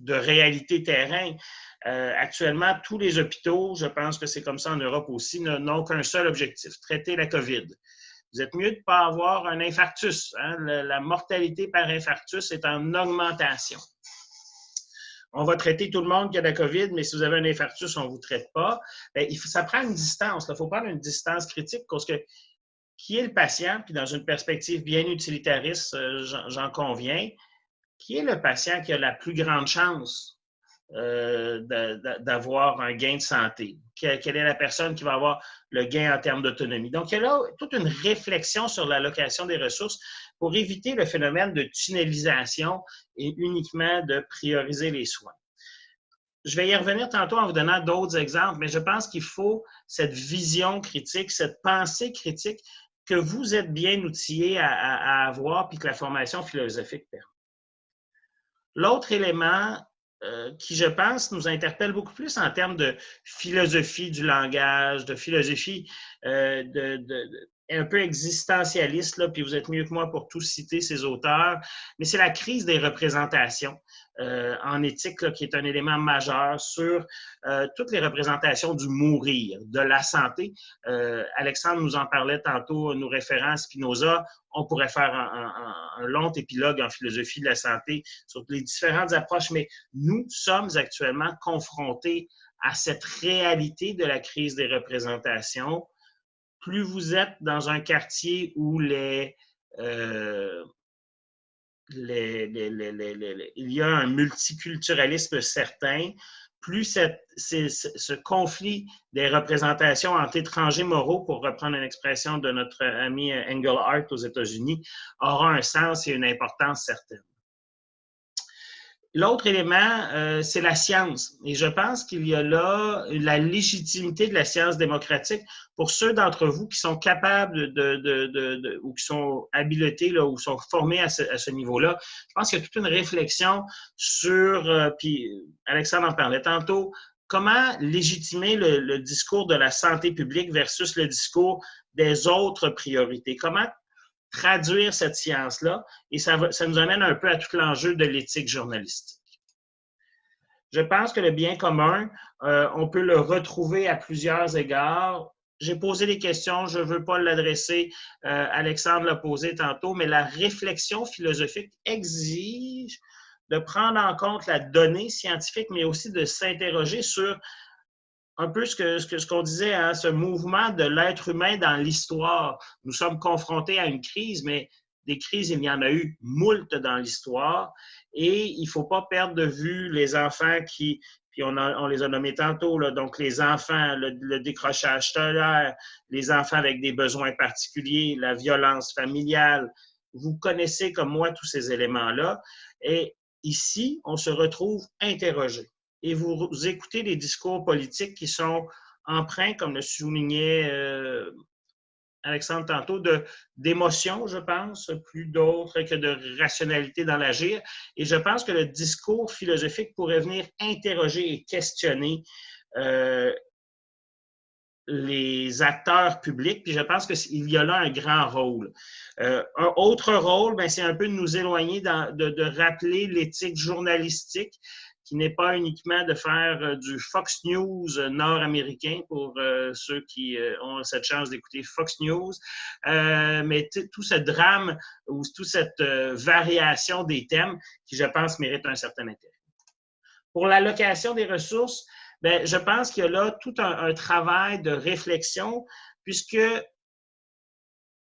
réalité terrain. Actuellement, tous les hôpitaux, je pense que c'est comme ça en Europe aussi, n'ont qu'un seul objectif, traiter la COVID. Vous êtes mieux de ne pas avoir un infarctus. Hein? La mortalité par infarctus est en augmentation. On va traiter tout le monde qui a la COVID, mais si vous avez un infarctus, on ne vous traite pas. Bien, ça prend une distance. Il faut prendre une distance critique parce que qui est le patient, puis dans une perspective bien utilitariste, j'en conviens, qui est le patient qui a la plus grande chance d'avoir un gain de santé? Quelle est la personne qui va avoir le gain en termes d'autonomie? Donc, il y a là toute une réflexion sur l'allocation des ressources pour éviter le phénomène de tunnelisation et uniquement de prioriser les soins. Je vais y revenir tantôt en vous donnant d'autres exemples, mais je pense qu'il faut cette vision critique, cette pensée critique que vous êtes bien outillés à avoir puis que la formation philosophique permet. L'autre élément qui, je pense, nous interpelle beaucoup plus en termes de philosophie du langage, de philosophie un peu existentialiste, là, puis vous êtes mieux que moi pour tous citer ces auteurs, mais c'est la crise des représentations en éthique, là, qui est un élément majeur sur toutes les représentations du mourir, de la santé. Alexandre nous en parlait tantôt, nous référant à Spinoza. On pourrait faire un long épilogue en philosophie de la santé sur les différentes approches, mais nous sommes actuellement confrontés à cette réalité de la crise des représentations. Plus vous êtes dans un quartier où il y a un multiculturalisme certain, plus ce conflit des représentations entre étrangers moraux, pour reprendre une expression de notre ami Engelhardt aux États-Unis, aura un sens et une importance certaine. L'autre élément, c'est la science. Et je pense qu'il y a là la légitimité de la science démocratique pour ceux d'entre vous qui sont capables ou qui sont habilités là, ou sont formés à ce niveau-là. Je pense qu'il y a toute une réflexion sur, puis Alexandre en parlait tantôt, comment légitimer le discours de la santé publique versus le discours des autres priorités. Comment traduire cette science-là, et ça nous amène un peu à tout l'enjeu de l'éthique journalistique. Je pense que le bien commun, on peut le retrouver à plusieurs égards. J'ai posé des questions, je ne veux pas l'adresser, Alexandre l'a posé tantôt, mais la réflexion philosophique exige de prendre en compte la donnée scientifique, mais aussi de s'interroger sur un peu ce qu'on disait, hein, ce mouvement de l'être humain dans l'histoire. Nous sommes confrontés à une crise, mais des crises, il y en a eu moult dans l'histoire. Et il ne faut pas perdre de vue les enfants qui puis on les a nommés tantôt, là, donc les enfants, le décrochage scolaire, les enfants avec des besoins particuliers, la violence familiale. Vous connaissez comme moi tous ces éléments-là. Et ici, on se retrouve interrogé. Et vous écoutez des discours politiques qui sont empreints, comme le soulignait Alexandre tantôt, d'émotion, je pense, plus d'autres que de rationalité dans l'agir. Et je pense que le discours philosophique pourrait venir interroger et questionner les acteurs publics, puis je pense qu'il y a là un grand rôle. Un autre rôle, c'est un peu de nous éloigner de rappeler l'éthique journalistique, qui n'est pas uniquement de faire du Fox News nord-américain pour ceux qui ont cette chance d'écouter Fox News, mais tout ce drame ou toute cette variation des thèmes qui, je pense, mérite un certain intérêt. Pour l'allocation des ressources, je pense qu'il y a là tout un travail de réflexion, puisque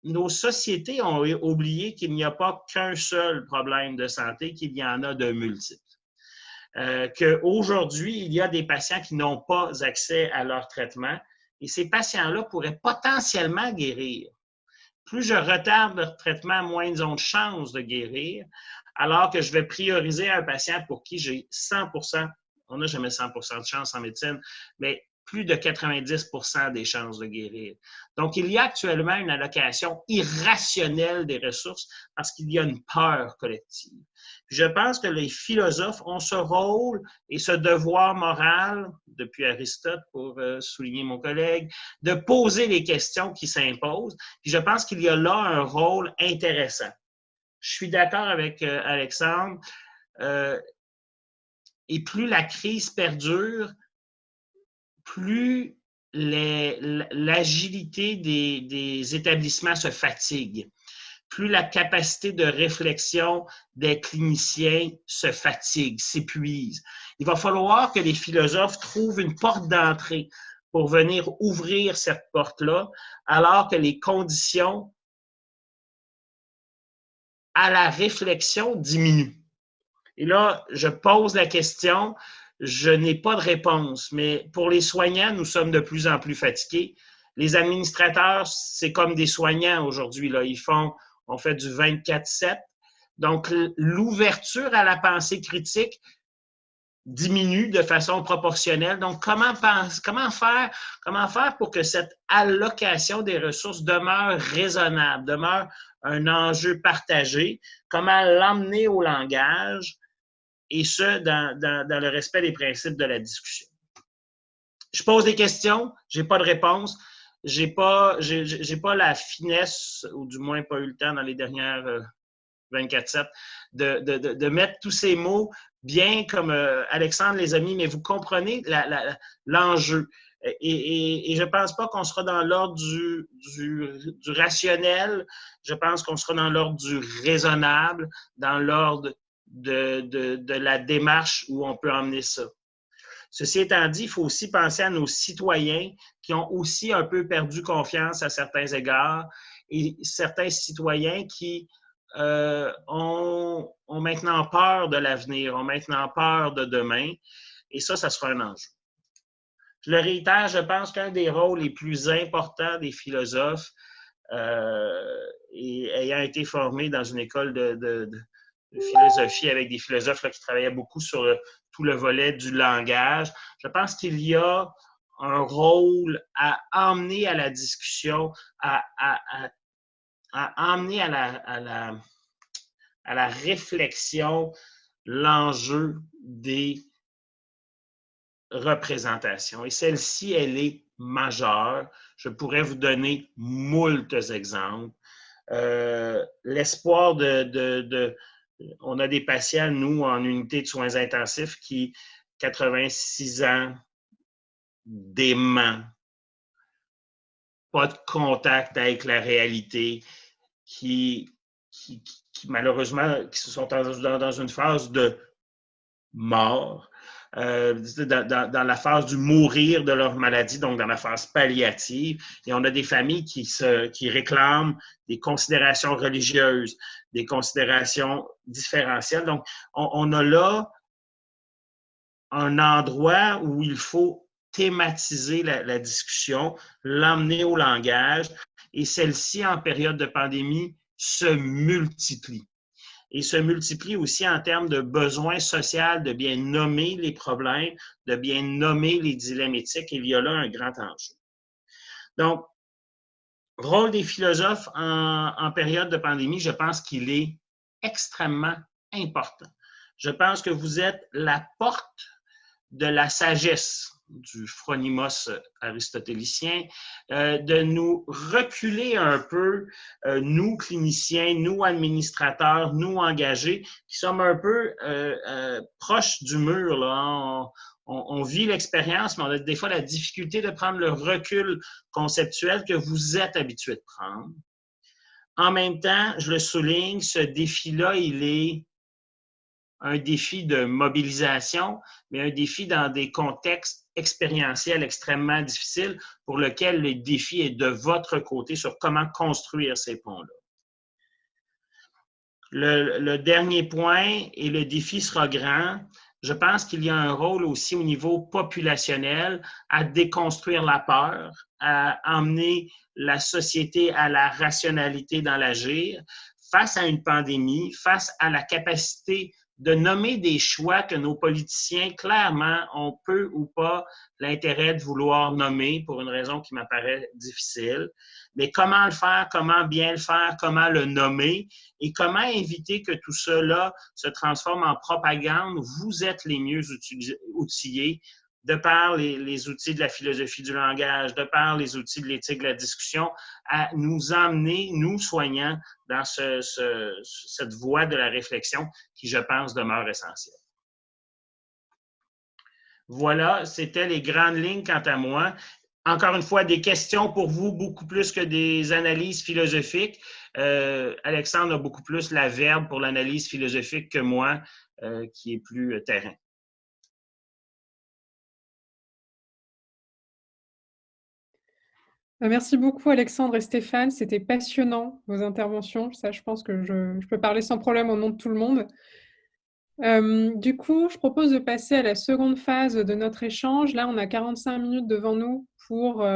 nos sociétés ont oublié qu'il n'y a pas qu'un seul problème de santé, qu'il y en a de multiples. Qu'aujourd'hui, il y a des patients qui n'ont pas accès à leur traitement et ces patients-là pourraient potentiellement guérir. Plus je retarde leur traitement, moins ils ont de chances de guérir, alors que je vais prioriser un patient pour qui j'ai 100%, on n'a jamais 100% de chance en médecine, mais plus de 90% des chances de guérir. Donc, il y a actuellement une allocation irrationnelle des ressources parce qu'il y a une peur collective. Puis je pense que les philosophes ont ce rôle et ce devoir moral, depuis Aristote pour souligner mon collègue, de poser les questions qui s'imposent. Puis je pense qu'il y a là un rôle intéressant. Je suis d'accord avec Alexandre. Et plus la crise perdure, plus l'agilité des établissements se fatigue, plus la capacité de réflexion des cliniciens se fatigue, s'épuise. Il va falloir que les philosophes trouvent une porte d'entrée pour venir ouvrir cette porte-là, alors que les conditions à la réflexion diminuent. Et là, je pose la question, je n'ai pas de réponse, mais pour les soignants, nous sommes de plus en plus fatigués. Les administrateurs, c'est comme des soignants aujourd'hui, là. On fait du 24/7. Donc, l'ouverture à la pensée critique diminue de façon proportionnelle. Donc, comment faire pour que cette allocation des ressources demeure raisonnable, demeure un enjeu partagé? Comment l'emmener au langage? Et ce, dans le respect des principes de la discussion. Je pose des questions, je n'ai pas de réponse, j'ai pas la finesse, ou du moins pas eu le temps dans les dernières 24/7, de mettre tous ces mots bien comme Alexandre les a mis, mais vous comprenez l'enjeu. Et je ne pense pas qu'on sera dans l'ordre du rationnel, je pense qu'on sera dans l'ordre du raisonnable, dans l'ordre de la démarche où on peut emmener ça. Ceci étant dit, il faut aussi penser à nos citoyens qui ont aussi un peu perdu confiance à certains égards et certains citoyens qui ont maintenant peur de l'avenir, ont maintenant peur de demain et ça sera un enjeu. Je le réitère, je pense qu'un des rôles les plus importants des philosophes et ayant été formé dans une école de philosophie avec des philosophes là, qui travaillaient beaucoup sur tout le volet du langage. Je pense qu'il y a un rôle à emmener à la discussion, à emmener à la réflexion l'enjeu des représentations. Et celle-ci, elle est majeure. Je pourrais vous donner moult exemples. L'espoir on a des patients, nous, en unité de soins intensifs, qui, 86 ans, dément, pas de contact avec la réalité, qui malheureusement, qui sont dans une phase de mort, dans la phase du mourir de leur maladie, donc dans la phase palliative. Et on a des familles qui réclament des considérations religieuses, des considérations différentielles. Donc, on a là un endroit où il faut thématiser la discussion, l'emmener au langage, et celle-ci, en période de pandémie, se multiplie. Et se multiplie aussi en termes de besoin social, de bien nommer les problèmes, de bien nommer les dilemmes éthiques. Il y a là un grand enjeu. Donc, rôle des philosophes en période de pandémie, je pense qu'il est extrêmement important. Je pense que vous êtes la porte de la sagesse du phronimos aristotélicien, de nous reculer un peu, nous cliniciens, nous administrateurs, nous engagés, qui sommes un peu proches du mur, là. On vit l'expérience, mais on a des fois la difficulté de prendre le recul conceptuel que vous êtes habitué de prendre. En même temps, je le souligne, ce défi-là, il est un défi de mobilisation, mais un défi dans des contextes expérientiels extrêmement difficiles pour lequel le défi est de votre côté sur comment construire ces ponts-là. Le dernier point, et le défi sera grand, je pense qu'il y a un rôle aussi au niveau populationnel à déconstruire la peur, à emmener la société à la rationalité dans l'agir face à une pandémie, face à la capacité de nommer des choix que nos politiciens, clairement, ont peu ou pas l'intérêt de vouloir nommer pour une raison qui m'apparaît difficile. Mais comment le faire, comment bien le faire, comment le nommer et comment éviter que tout cela se transforme en propagande. Vous êtes les mieux outillés de par les outils de la philosophie du langage, de par les outils de l'éthique de la discussion, à nous emmener, nous soignants, dans cette voie de la réflexion qui, je pense, demeure essentielle. Voilà, c'était les grandes lignes quant à moi. Encore une fois, des questions pour vous, beaucoup plus que des analyses philosophiques. Alexandre a beaucoup plus la verbe pour l'analyse philosophique que moi, qui est plus terrain. Merci beaucoup Alexandre et Stéphane, c'était passionnant vos interventions. Ça, je pense que je peux parler sans problème au nom de tout le monde. Du coup, je propose de passer à la seconde phase de notre échange. Là, on a 45 minutes devant nous pour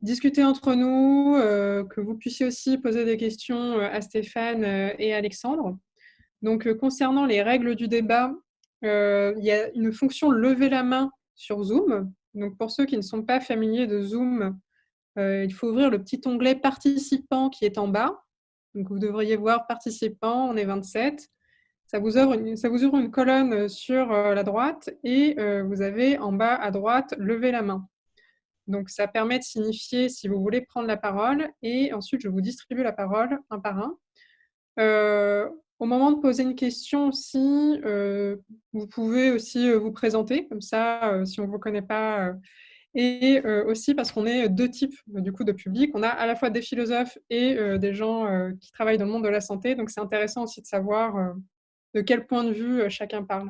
discuter entre nous, que vous puissiez aussi poser des questions à Stéphane et Alexandre. Donc, concernant les règles du débat, il y a une fonction lever la main sur Zoom. Donc, pour ceux qui ne sont pas familiers de Zoom, il faut ouvrir le petit onglet participants qui est en bas. Donc, vous devriez voir participants, on est 27. Ça vous ouvre une colonne sur la droite et vous avez en bas à droite lever la main. Donc, ça permet de signifier si vous voulez prendre la parole et ensuite, je vous distribue la parole un par un. Au moment de poser une question aussi, vous pouvez aussi vous présenter, comme ça, si on ne vous connaît pas. Et aussi parce qu'on est deux types du coup, de public. On a à la fois des philosophes et des gens qui travaillent dans le monde de la santé. Donc, c'est intéressant aussi de savoir de quel point de vue chacun parle.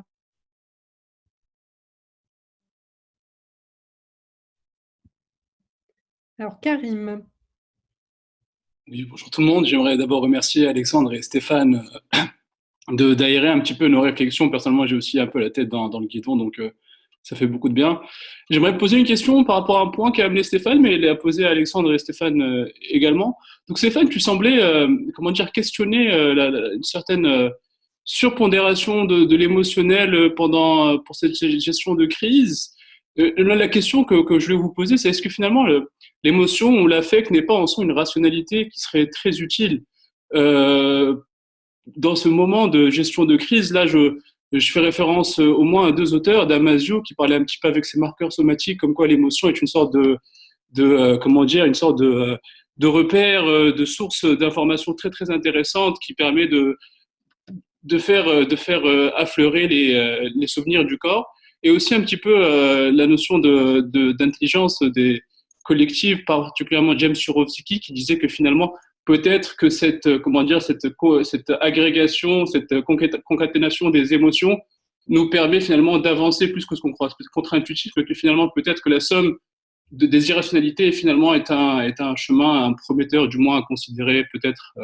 Alors, Karim. Oui, bonjour tout le monde. J'aimerais d'abord remercier Alexandre et Stéphane d'aérer un petit peu nos réflexions. Personnellement, j'ai aussi un peu la tête dans le guidon, donc ça fait beaucoup de bien. J'aimerais poser une question par rapport à un point qu'a amené Stéphane, mais il l'a posé à Alexandre et Stéphane également. Donc Stéphane, tu semblais, comment dire, questionner une certaine surpondération de l'émotionnel pour cette gestion de crise. Là, la question que je vais vous poser, c'est est-ce que finalement l'émotion ou l'affect n'est pas en soi une rationalité qui serait très utile dans ce moment de gestion de crise? Là, je fais référence au moins à deux auteurs, Damasio qui parlait un petit peu avec ses marqueurs somatiques, comme quoi l'émotion est une sorte comment dire, une sorte de repère, de source d'informations très très intéressante qui permet de faire affleurer les souvenirs du corps, et aussi un petit peu la notion d'intelligence des collectives, particulièrement James Surovsky, qui disait que finalement peut-être que comment dire, cette agrégation, cette concaténation des émotions nous permet finalement d'avancer plus que ce qu'on croit. C'est contre-intuitif, mais que finalement peut-être que la somme des irrationalités finalement est un chemin, un prometteur du moins à considérer peut-être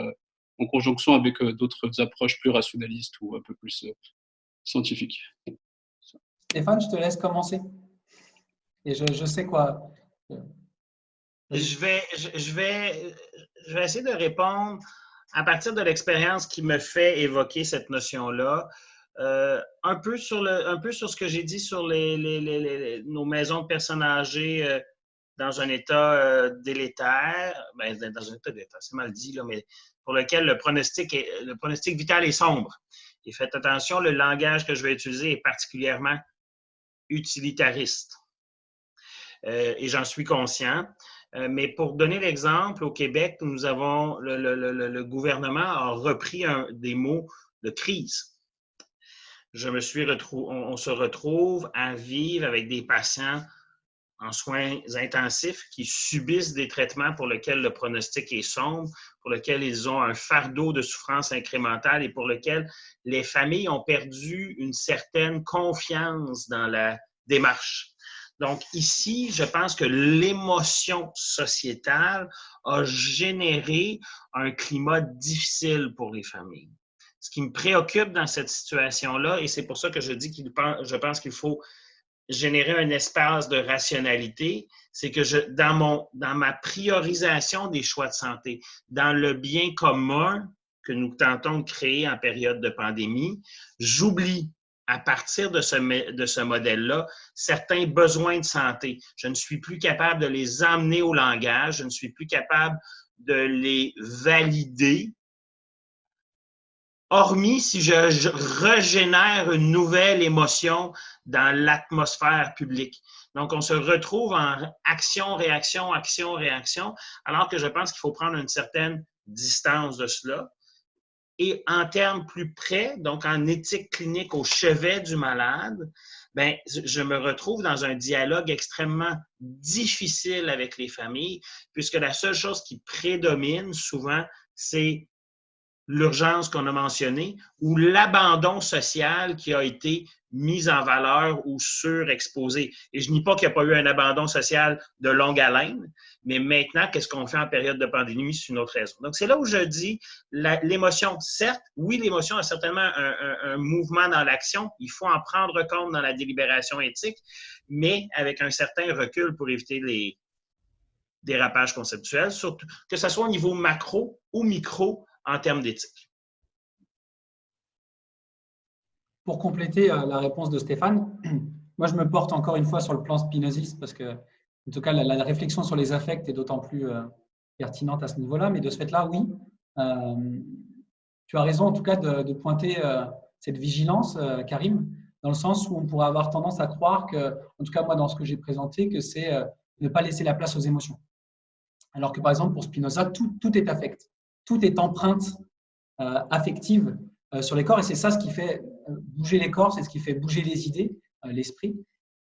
en conjonction avec d'autres approches plus rationalistes ou un peu plus scientifiques. Stéphane, je te laisse commencer. Et je sais quoi. Je vais essayer de répondre à partir de l'expérience qui me fait évoquer cette notion-là. Un peu sur ce que j'ai dit sur nos maisons de personnes âgées dans un état délétère, dans un état délétère, c'est mal dit, là, mais pour lequel le pronostic vital est sombre. Et faites attention, le langage que je vais utiliser est particulièrement utilitariste. Et j'en suis conscient. Mais pour donner l'exemple, au Québec, nous avons le gouvernement a repris des mots de crise. On se retrouve à vivre avec des patients en soins intensifs qui subissent des traitements pour lesquels le pronostic est sombre, pour lesquels ils ont un fardeau de souffrance incrémentale et pour lesquels les familles ont perdu une certaine confiance dans la démarche. Donc ici, je pense que l'émotion sociétale a généré un climat difficile pour les familles. Ce qui me préoccupe dans cette situation-là, et c'est pour ça que je dis je pense qu'il faut générer un espace de rationalité, c'est que dans ma priorisation des choix de santé, dans le bien commun que nous tentons de créer en période de pandémie, j'oublie à partir de ce modèle-là certains besoins de santé. Je ne suis plus capable de les emmener au langage, je ne suis plus capable de les valider, hormis si je régénère une nouvelle émotion dans l'atmosphère publique. Donc, on se retrouve en action, réaction, alors que je pense qu'il faut prendre une certaine distance de cela. Et en termes plus près, donc en éthique clinique au chevet du malade, je me retrouve dans un dialogue extrêmement difficile avec les familles, puisque la seule chose qui prédomine souvent, c'est l'urgence qu'on a mentionnée ou l'abandon social qui a été mis en valeur ou surexposé. Et je nie pas qu'il n'y a pas eu un abandon social de longue haleine, mais maintenant, qu'est-ce qu'on fait en période de pandémie, c'est une autre raison. Donc, c'est là où je dis l'émotion, certes, oui, l'émotion a certainement un mouvement dans l'action, il faut en prendre compte dans la délibération éthique, mais avec un certain recul pour éviter les dérapages conceptuels, surtout que ce soit au niveau macro ou micro, en termes d'éthique. Pour compléter la réponse de Stéphane, moi je me porte encore une fois sur le plan spinoziste parce que, en tout cas, la réflexion sur les affects est d'autant plus pertinente à ce niveau-là. Mais de ce fait-là, oui, tu as raison en tout cas de pointer cette vigilance, Karim, dans le sens où on pourrait avoir tendance à croire que, en tout cas moi dans ce que j'ai présenté, que c'est ne pas laisser la place aux émotions. Alors que par exemple pour Spinoza, tout est affect. Tout est empreinte affective sur les corps et c'est ça ce qui fait bouger les corps, c'est ce qui fait bouger les idées, l'esprit.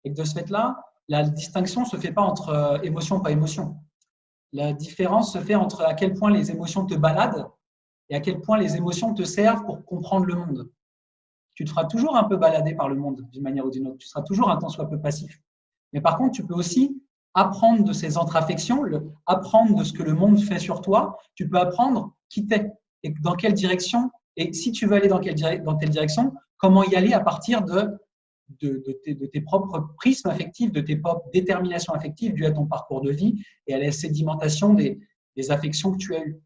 Et que de ce fait-là, la distinction ne se fait pas entre émotion et pas émotion. La différence se fait entre à quel point les émotions te baladent et à quel point les émotions te servent pour comprendre le monde. Tu te feras toujours un peu balader par le monde d'une manière ou d'une autre. Tu seras toujours un tant soit peu passif. Mais par contre, tu peux aussi apprendre de ces entre-affections, apprendre de ce que le monde fait sur toi. Tu peux apprendre qui t'es et dans quelle direction. Et si tu veux aller dans telle direction, comment y aller à partir de tes propres prismes affectifs, de tes propres déterminations affectives dues à ton parcours de vie et à la sédimentation des affections que tu as eues.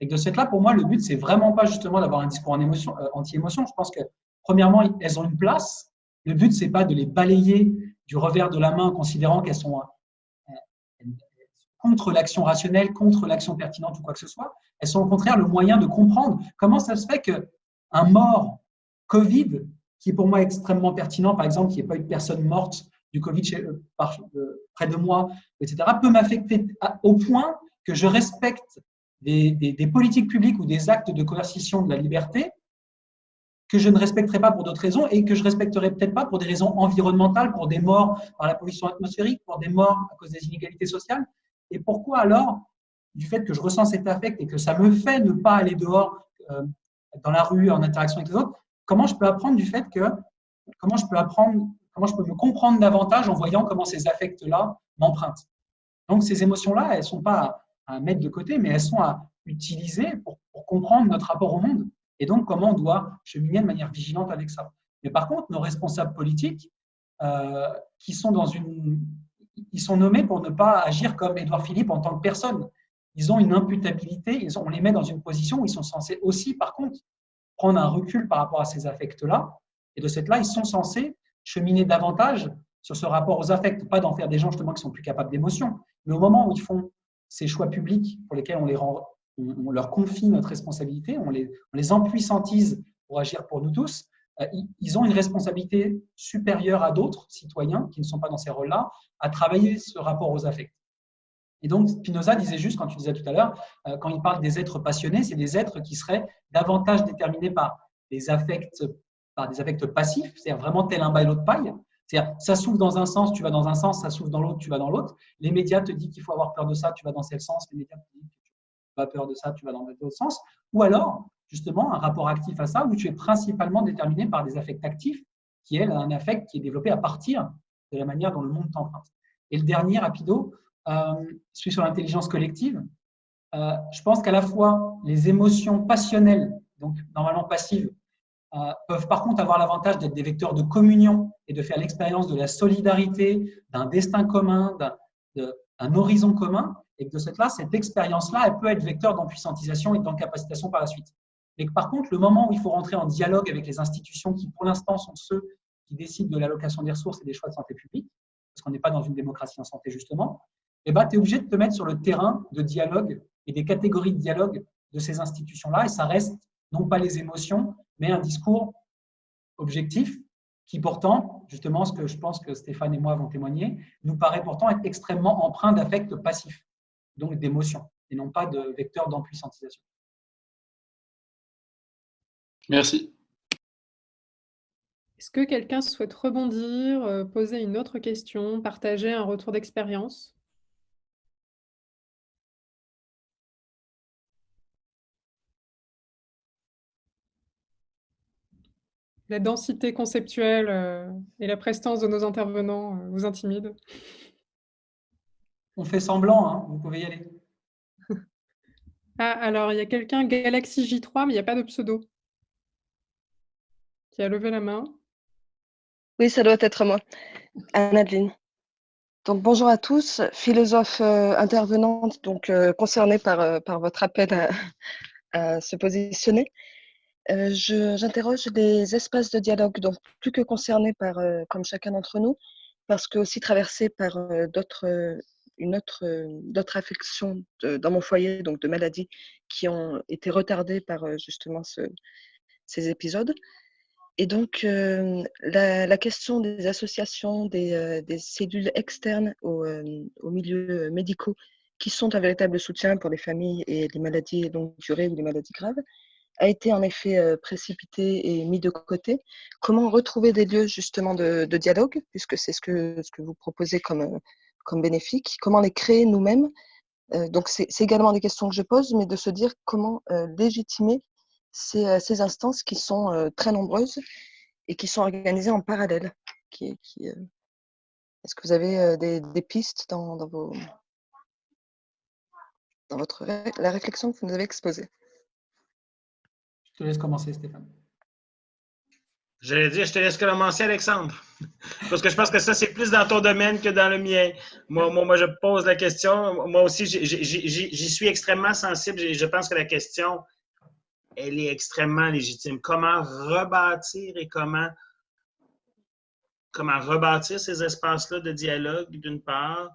Et de ce fait-là, pour moi, le but, c'est vraiment pas justement d'avoir un discours anti-émotion. Je pense que, premièrement, elles ont une place. Le but, c'est pas de les balayer du revers de la main en considérant qu'elles sont contre l'action rationnelle, contre l'action pertinente ou quoi que ce soit. Elles sont au contraire le moyen de comprendre comment ça se fait qu'un mort Covid, qui est pour moi extrêmement pertinent, par exemple, qu'il n'y ait pas eu de personne morte du Covid près de moi, etc., peut m'affecter au point que je respecte des politiques publiques ou des actes de coercition de la liberté que je ne respecterai pas pour d'autres raisons et que je ne respecterai peut-être pas pour des raisons environnementales, pour des morts par la pollution atmosphérique, pour des morts à cause des inégalités sociales. Et pourquoi alors, du fait que je ressens cet affect et que ça me fait ne pas aller dehors, dans la rue, en interaction avec les autres, comment je peux apprendre du fait que, comment je peux me comprendre davantage en voyant comment ces affects-là m'empruntent. Donc, ces émotions-là, elles ne sont pas à mettre de côté, mais elles sont à utiliser pour comprendre notre rapport au monde. Et donc, comment on doit cheminer de manière vigilante avec ça. Mais par contre, nos responsables politiques, qui sont ils sont nommés pour ne pas agir comme Édouard Philippe en tant que personne. Ils ont une imputabilité, on les met dans une position où ils sont censés aussi, par contre, prendre un recul par rapport à ces affects-là. Et de cette là, ils sont censés cheminer davantage sur ce rapport aux affects, pas d'en faire des gens justement qui sont plus capables d'émotion. Mais au moment où ils font ces choix publics pour lesquels on leur confie notre responsabilité, on les empuissantise pour agir pour nous tous, ils ont une responsabilité supérieure à d'autres citoyens qui ne sont pas dans ces rôles-là à travailler ce rapport aux affects. Et donc, Spinoza disait juste, quand tu disais tout à l'heure, quand il parle des êtres passionnés, c'est des êtres qui seraient davantage déterminés par des affects passifs, c'est-à-dire vraiment tel un baillot de paille. C'est-à-dire, ça s'ouvre dans un sens, tu vas dans un sens, ça s'ouvre dans l'autre, tu vas dans l'autre. Les médias te disent qu'il faut avoir peur de ça, tu vas dans tel sens. Les médias te disent que tu n'as pas peur de ça, tu vas dans l'autre sens. Ou alors, justement, un rapport actif à ça, où tu es principalement déterminé par des affects actifs, qui est un affect qui est développé à partir de la manière dont le monde t'emprunte. Et le dernier, rapido, celui sur l'intelligence collective, je pense qu'à la fois les émotions passionnelles, donc normalement passives, peuvent par contre avoir l'avantage d'être des vecteurs de communion et de faire l'expérience de la solidarité, d'un destin commun, d'un horizon commun, et que de cette expérience-là, elle peut être vecteur d'empuissantisation et d'encapacitation par la suite. Mais que par contre, le moment où il faut rentrer en dialogue avec les institutions qui, pour l'instant, sont ceux qui décident de l'allocation des ressources et des choix de santé publique, parce qu'on n'est pas dans une démocratie en santé, justement, tu es obligé de te mettre sur le terrain de dialogue et des catégories de dialogue de ces institutions-là, et ça reste non pas les émotions, mais un discours objectif qui pourtant, justement, ce que je pense que Stéphane et moi avons témoigné, nous paraît pourtant être extrêmement empreint d'affects passifs, donc d'émotions, et non pas de vecteurs d'empuissantisation. Merci. Est-ce que quelqu'un souhaite rebondir, poser une autre question, partager un retour d'expérience? La densité conceptuelle et la prestance de nos intervenants vous intimident? On fait semblant, hein, vous pouvez y aller. Ah, alors il y a quelqu'un, Galaxy J3, mais il n'y a pas de pseudo, qui a levé la main. Oui, ça doit être moi, Anne-Adeline. Donc bonjour à tous, philosophe intervenante, donc concernée par votre appel à se positionner. J'interroge les espaces de dialogue, donc plus que concernés par, comme chacun d'entre nous, parce que aussi traversée par d'autres affections dans mon foyer, donc de maladies qui ont été retardées par justement ces épisodes. Et donc, la question des associations, des cellules externes aux milieux médicaux, qui sont un véritable soutien pour les familles et les maladies longue durée ou les maladies graves, a été en effet précipité et mis de côté. Comment retrouver des lieux justement de dialogue, puisque c'est ce que vous proposez comme bénéfique? Comment les créer nous-mêmes? Donc, c'est également des questions que je pose, mais de se dire comment légitimer ces instances qui sont très nombreuses et qui sont organisées en parallèle. Est-ce que vous avez des pistes dans la réflexion que vous nous avez exposée? Je te laisse commencer, Stéphane. J'allais dire, je te laisse commencer, Alexandre. Parce que je pense que ça, c'est plus dans ton domaine que dans le mien. Moi je pose la question. Moi aussi, j'y suis extrêmement sensible. Je pense que la question, elle est extrêmement légitime. Comment rebâtir et comment rebâtir ces espaces-là de dialogue, d'une part,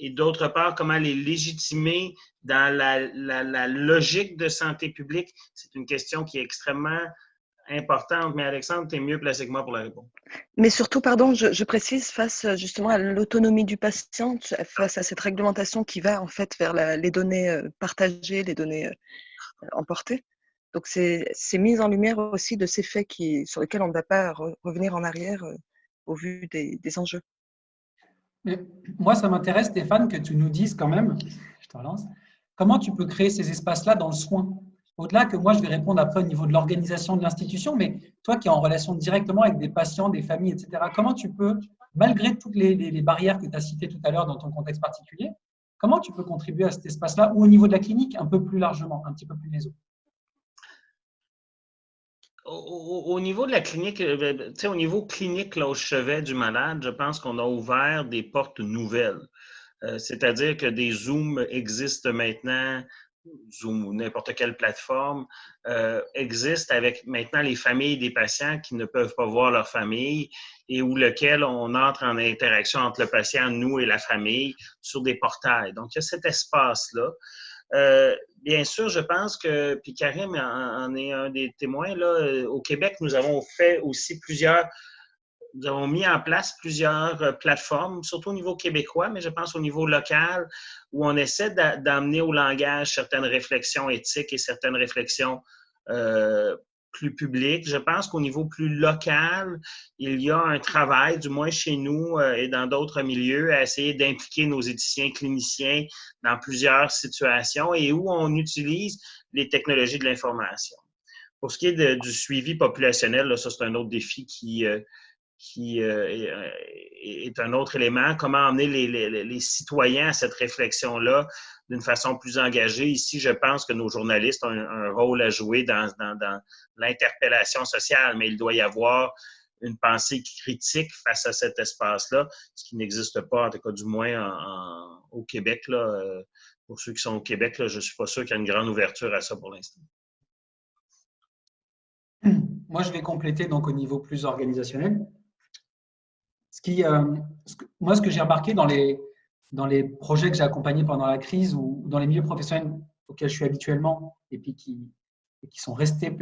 et d'autre part, comment les légitimer dans la logique de santé publique. C'est une question qui est extrêmement importante, mais Alexandre, tu es mieux placé que moi pour la répondre. Mais surtout, pardon, je précise, face justement à l'autonomie du patient, face à cette réglementation qui va en fait vers les données partagées, les données emportées. Donc, c'est mise en lumière aussi de ces faits sur lesquels on ne va pas revenir en arrière au vu des enjeux. Mais moi, ça m'intéresse, Stéphane, que tu nous dises quand même, je te relance, comment tu peux créer ces espaces-là dans le soin? Au-delà que moi, je vais répondre après au niveau de l'organisation de l'institution, mais toi qui es en relation directement avec des patients, des familles, etc., comment tu peux, malgré toutes les barrières que tu as citées tout à l'heure dans ton contexte particulier, comment tu peux contribuer à cet espace-là ou au niveau de la clinique un peu plus largement, un petit peu plus les autres? Au niveau de la clinique, au niveau clinique, là, au chevet du malade, je pense qu'on a ouvert des portes nouvelles. C'est-à-dire que des Zooms existent maintenant, Zoom ou n'importe quelle plateforme, existe avec maintenant les familles des patients qui ne peuvent pas voir leur famille et où lequel on entre en interaction entre le patient, nous et la famille sur des portails. Donc, il y a cet espace-là. Bien sûr, je pense que, puis Karim en est un des témoins, là, au Québec, nous avons mis en place plusieurs plateformes, surtout au niveau québécois, mais je pense au niveau local, où on essaie d'amener au langage certaines réflexions éthiques et certaines réflexions plus publiques. Je pense qu'au niveau plus local, il y a un travail, du moins chez nous et dans d'autres milieux, à essayer d'impliquer nos éthiciens cliniciens dans plusieurs situations et où on utilise les technologies de l'information. Pour ce qui est du suivi populationnel, là, ça c'est un autre défi qui est un autre élément. Comment amener les citoyens à cette réflexion-là d'une façon plus engagée. Ici, je pense que nos journalistes ont un rôle à jouer dans l'interpellation sociale, mais il doit y avoir une pensée critique face à cet espace-là, ce qui n'existe pas, en tout cas du moins au Québec. Là, pour ceux qui sont au Québec, là, je ne suis pas sûr qu'il y a une grande ouverture à ça pour l'instant. Moi, je vais compléter donc au niveau plus organisationnel. Ce que j'ai remarqué dans les projets que j'ai accompagnés pendant la crise ou dans les milieux professionnels auxquels je suis habituellement et puis qui sont restés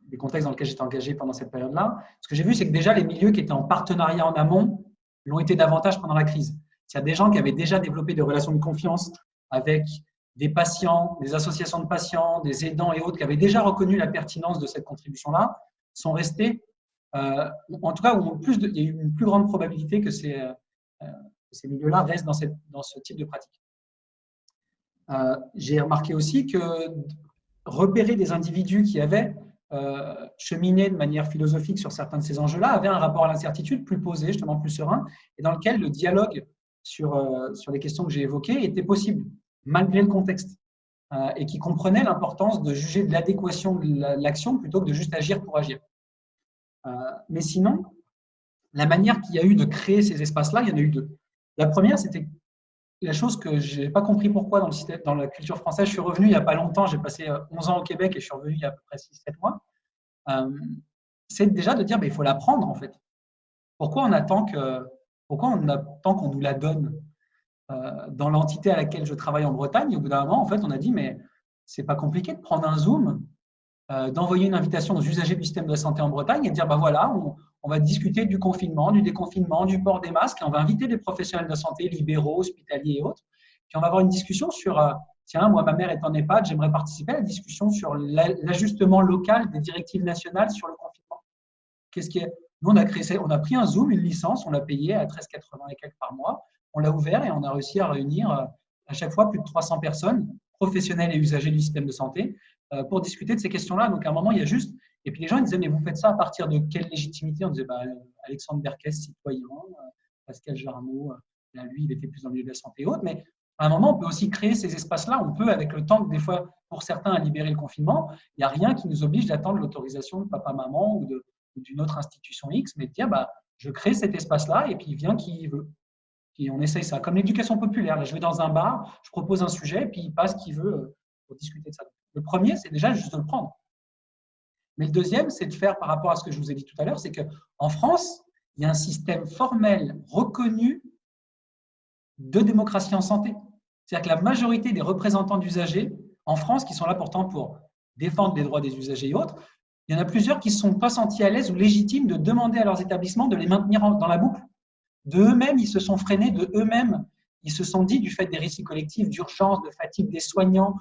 des contextes dans lesquels j'étais engagé pendant cette période-là, ce que j'ai vu, c'est que déjà les milieux qui étaient en partenariat en amont l'ont été davantage pendant la crise. Il y a des gens qui avaient déjà développé des relations de confiance avec des patients, des associations de patients, des aidants et autres qui avaient déjà reconnu la pertinence de cette contribution-là, sont restés, en tout cas, il y a eu une plus grande probabilité que ces milieux-là restent dans ce type de pratique. J'ai remarqué aussi que repérer des individus qui avaient cheminé de manière philosophique sur certains de ces enjeux-là avaient un rapport à l'incertitude plus posé, justement plus serein, et dans lequel le dialogue sur les questions que j'ai évoquées était possible, malgré le contexte, et qui comprenaient l'importance de juger de l'adéquation de l'action plutôt que de juste agir pour agir. Mais sinon, la manière qu'il y a eu de créer ces espaces-là, il y en a eu deux. La première, c'était la chose que je n'ai pas compris pourquoi dans la culture française. Je suis revenu il n'y a pas longtemps, j'ai passé 11 ans au Québec et je suis revenu il y a à peu près 6-7 mois. C'est déjà de dire il faut l'apprendre en fait. Pourquoi on attend qu'on nous la donne dans l'entité à laquelle je travaille en Bretagne? Au bout d'un moment, en fait, on a dit mais c'est pas compliqué de prendre un Zoom, d'envoyer une invitation aux usagers du système de santé en Bretagne et de dire voilà, on va discuter du confinement, du déconfinement, du port des masques, et on va inviter des professionnels de santé, libéraux, hospitaliers et autres. Puis on va avoir une discussion sur tiens, moi, ma mère est en EHPAD, j'aimerais participer à la discussion sur l'ajustement local des directives nationales sur le confinement. Nous, on a pris un Zoom, une licence, on l'a payé à 13,80 et quelques par mois, on l'a ouvert et on a réussi à réunir à chaque fois plus de 300 personnes, professionnels et usagers du système de santé, pour discuter de ces questions-là. Donc, à un moment, il y a juste… Et puis, les gens ils disaient, mais vous faites ça à partir de quelle légitimité? On disait, Alexandre Berquès, citoyen, Pascal Jarmeau, là, lui, il était plus dans le milieu de la santé et autres. Mais à un moment, on peut aussi créer ces espaces-là. On peut, avec le temps, des fois, pour certains, à libérer le confinement, il n'y a rien qui nous oblige d'attendre l'autorisation de papa-maman ou d'une autre institution X, mais de dire, je crée cet espace-là et puis il vient qui veut. Et on essaye ça. Comme l'éducation populaire. Là, je vais dans un bar, je propose un sujet, et puis il passe qui veut pour discuter de ça. Le premier, c'est déjà juste de le prendre. Mais le deuxième, c'est de faire par rapport à ce que je vous ai dit tout à l'heure, c'est qu'en France, il y a un système formel reconnu de démocratie en santé. C'est-à-dire que la majorité des représentants d'usagers en France, qui sont là pourtant pour défendre les droits des usagers et autres, il y en a plusieurs qui ne se sont pas sentis à l'aise ou légitimes de demander à leurs établissements de les maintenir dans la boucle. De eux-mêmes, ils se sont freinés, de eux-mêmes, ils se sont dit, du fait des récits collectifs, d'urgence, de fatigue des soignants,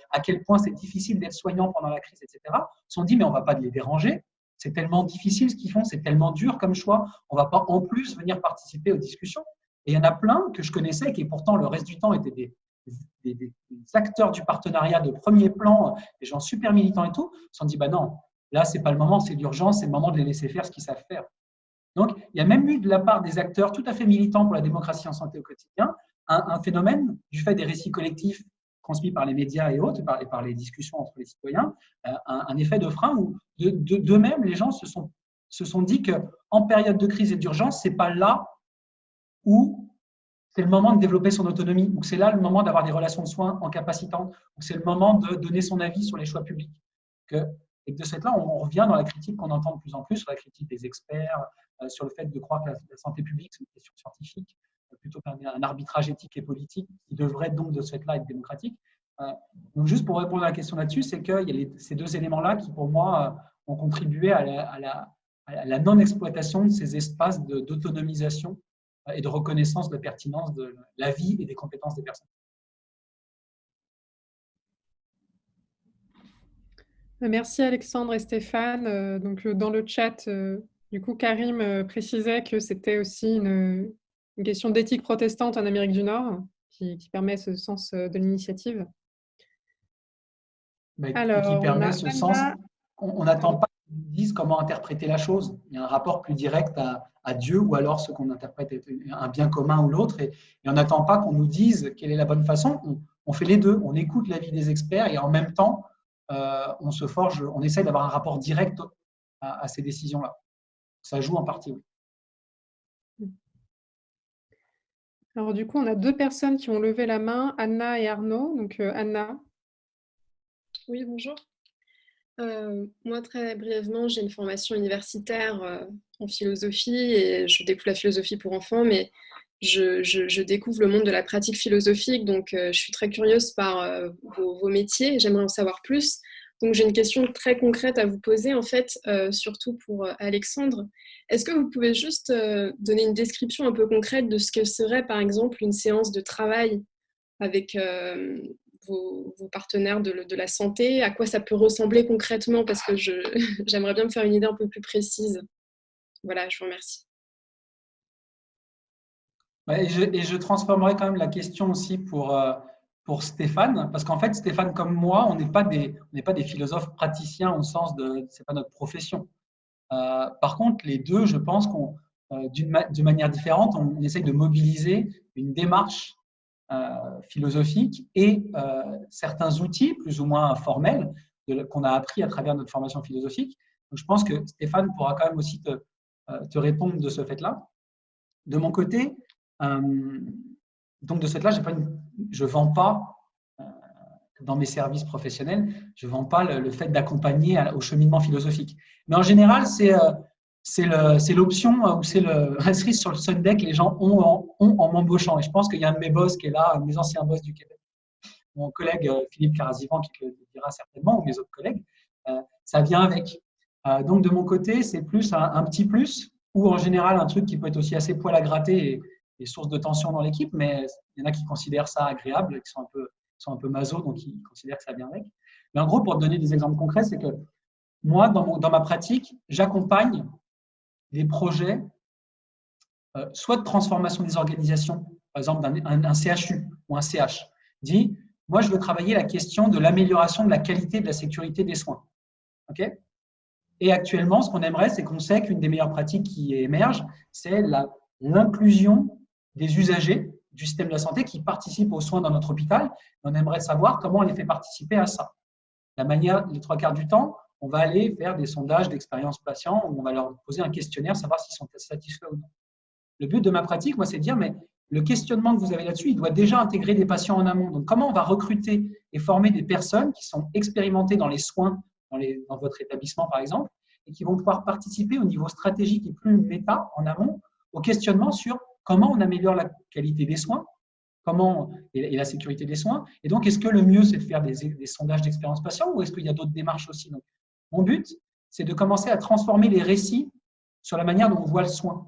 à quel point c'est difficile d'être soignant pendant la crise, etc., se sont dit, mais on ne va pas les déranger, c'est tellement difficile ce qu'ils font, c'est tellement dur comme choix, on ne va pas en plus venir participer aux discussions. Et il y en a plein que je connaissais qui pourtant le reste du temps étaient des acteurs du partenariat de premier plan, des gens super militants et tout, se sont dit, non, là, ce n'est pas le moment, c'est l'urgence, c'est le moment de les laisser faire ce qu'ils savent faire. Donc, il y a même eu de la part des acteurs tout à fait militants pour la démocratie en santé au quotidien, un phénomène du fait des récits collectifs transmis par les médias et autres, et par les discussions entre les citoyens, un effet de frein où d'eux-mêmes, les gens se sont dit qu'en période de crise et d'urgence, ce n'est pas là où c'est le moment de développer son autonomie, ou c'est là le moment d'avoir des relations de soins en capacitant, ou c'est le moment de donner son avis sur les choix publics. Et de cette là, on revient dans la critique qu'on entend de plus en plus, sur la critique des experts, sur le fait de croire que la santé publique, c'est une question scientifique, plutôt qu'un arbitrage éthique et politique, qui devrait donc de ce fait-là être démocratique. Donc juste pour répondre à la question là-dessus, c'est qu'il y a ces deux éléments-là qui, pour moi, ont contribué à la non-exploitation de ces espaces d'autonomisation et de reconnaissance de la pertinence de la vie et des compétences des personnes. Merci Alexandre et Stéphane. Donc, dans le chat, du coup, Karim précisait que c'était aussi une question d'éthique protestante en Amérique du Nord qui permet ce sens de l'initiative. Alors, qui permet ce sens. On n'attend pas qu'ils nous disent comment interpréter la chose. Il y a un rapport plus direct à Dieu ou alors ce qu'on interprète être un bien commun ou l'autre. Et on n'attend pas qu'on nous dise quelle est la bonne façon. On fait les deux. On écoute l'avis des experts et en même temps, on essaie d'avoir un rapport direct à ces décisions-là. Ça joue en partie, oui. Alors, du coup, on a deux personnes qui ont levé la main, Anna et Arnaud. Donc, Anna. Oui, bonjour. Moi, très brièvement, j'ai une formation universitaire en philosophie et je découvre la philosophie pour enfants, mais je découvre le monde de la pratique philosophique, donc je suis très curieuse par vos métiers et j'aimerais en savoir plus. Donc, j'ai une question très concrète à vous poser, en fait, surtout pour Alexandre. Est-ce que vous pouvez juste donner une description un peu concrète de ce que serait, par exemple, une séance de travail avec vos partenaires de la santé, à quoi ça peut ressembler concrètement, parce que j'aimerais bien me faire une idée un peu plus précise. Voilà, je vous remercie. Ouais, et je transformerai quand même la question aussi pour Stéphane, parce qu'en fait, Stéphane comme moi, on n'est pas des philosophes praticiens au sens de c'est pas notre profession. Par contre, les deux, je pense d'une manière différente, on essaye de mobiliser une démarche philosophique et certains outils plus ou moins formels qu'on a appris à travers notre formation philosophique. Donc, je pense que Stéphane pourra quand même aussi te répondre de ce fait-là. De mon côté, donc de ce fait-là, je ne vends pas dans mes services professionnels, je ne vends pas le fait d'accompagner au cheminement philosophique. Mais en général, c'est l'option ou c'est le cerise sur le Sunday que les gens ont en m'embauchant. Et je pense qu'il y a un de mes boss qui est là, un de mes anciens boss du Québec, mon collègue Philippe Carazivan qui le dira certainement, ou mes autres collègues, ça vient avec. Donc de mon côté, c'est plus un petit plus, ou en général un truc qui peut être aussi assez poil à gratter et source de tension dans l'équipe, mais il y en a qui considèrent ça agréable, qui sont un peu maso, donc ils considèrent que ça vient avec. Mais en gros, pour te donner des exemples concrets, c'est que moi, dans ma pratique, j'accompagne des projets, soit de transformation des organisations, par exemple un CHU ou un CH, dit, moi je veux travailler la question de l'amélioration de la qualité de la sécurité des soins. Okay ? Et actuellement, ce qu'on aimerait, c'est qu'on sait qu'une des meilleures pratiques qui émerge, c'est l'inclusion des usagers du système de la santé qui participent aux soins dans notre hôpital. On aimerait savoir comment on les fait participer à ça. La manière, les 3/4 du temps, on va aller faire des sondages d'expérience patient où on va leur poser un questionnaire, savoir s'ils sont satisfaits ou non. Le but de ma pratique, moi, c'est de dire, mais le questionnement que vous avez là-dessus, il doit déjà intégrer des patients en amont. Donc, comment on va recruter et former des personnes qui sont expérimentées dans les soins, dans votre établissement, par exemple, et qui vont pouvoir participer au niveau stratégique et plus méta, en amont, au questionnement sur comment on améliore la qualité des soins, et la sécurité des soins. Et donc, est-ce que le mieux, c'est de faire des sondages d'expérience patient ou est-ce qu'il y a d'autres démarches aussi? Donc, mon but, c'est de commencer à transformer les récits sur la manière dont on voit le soin.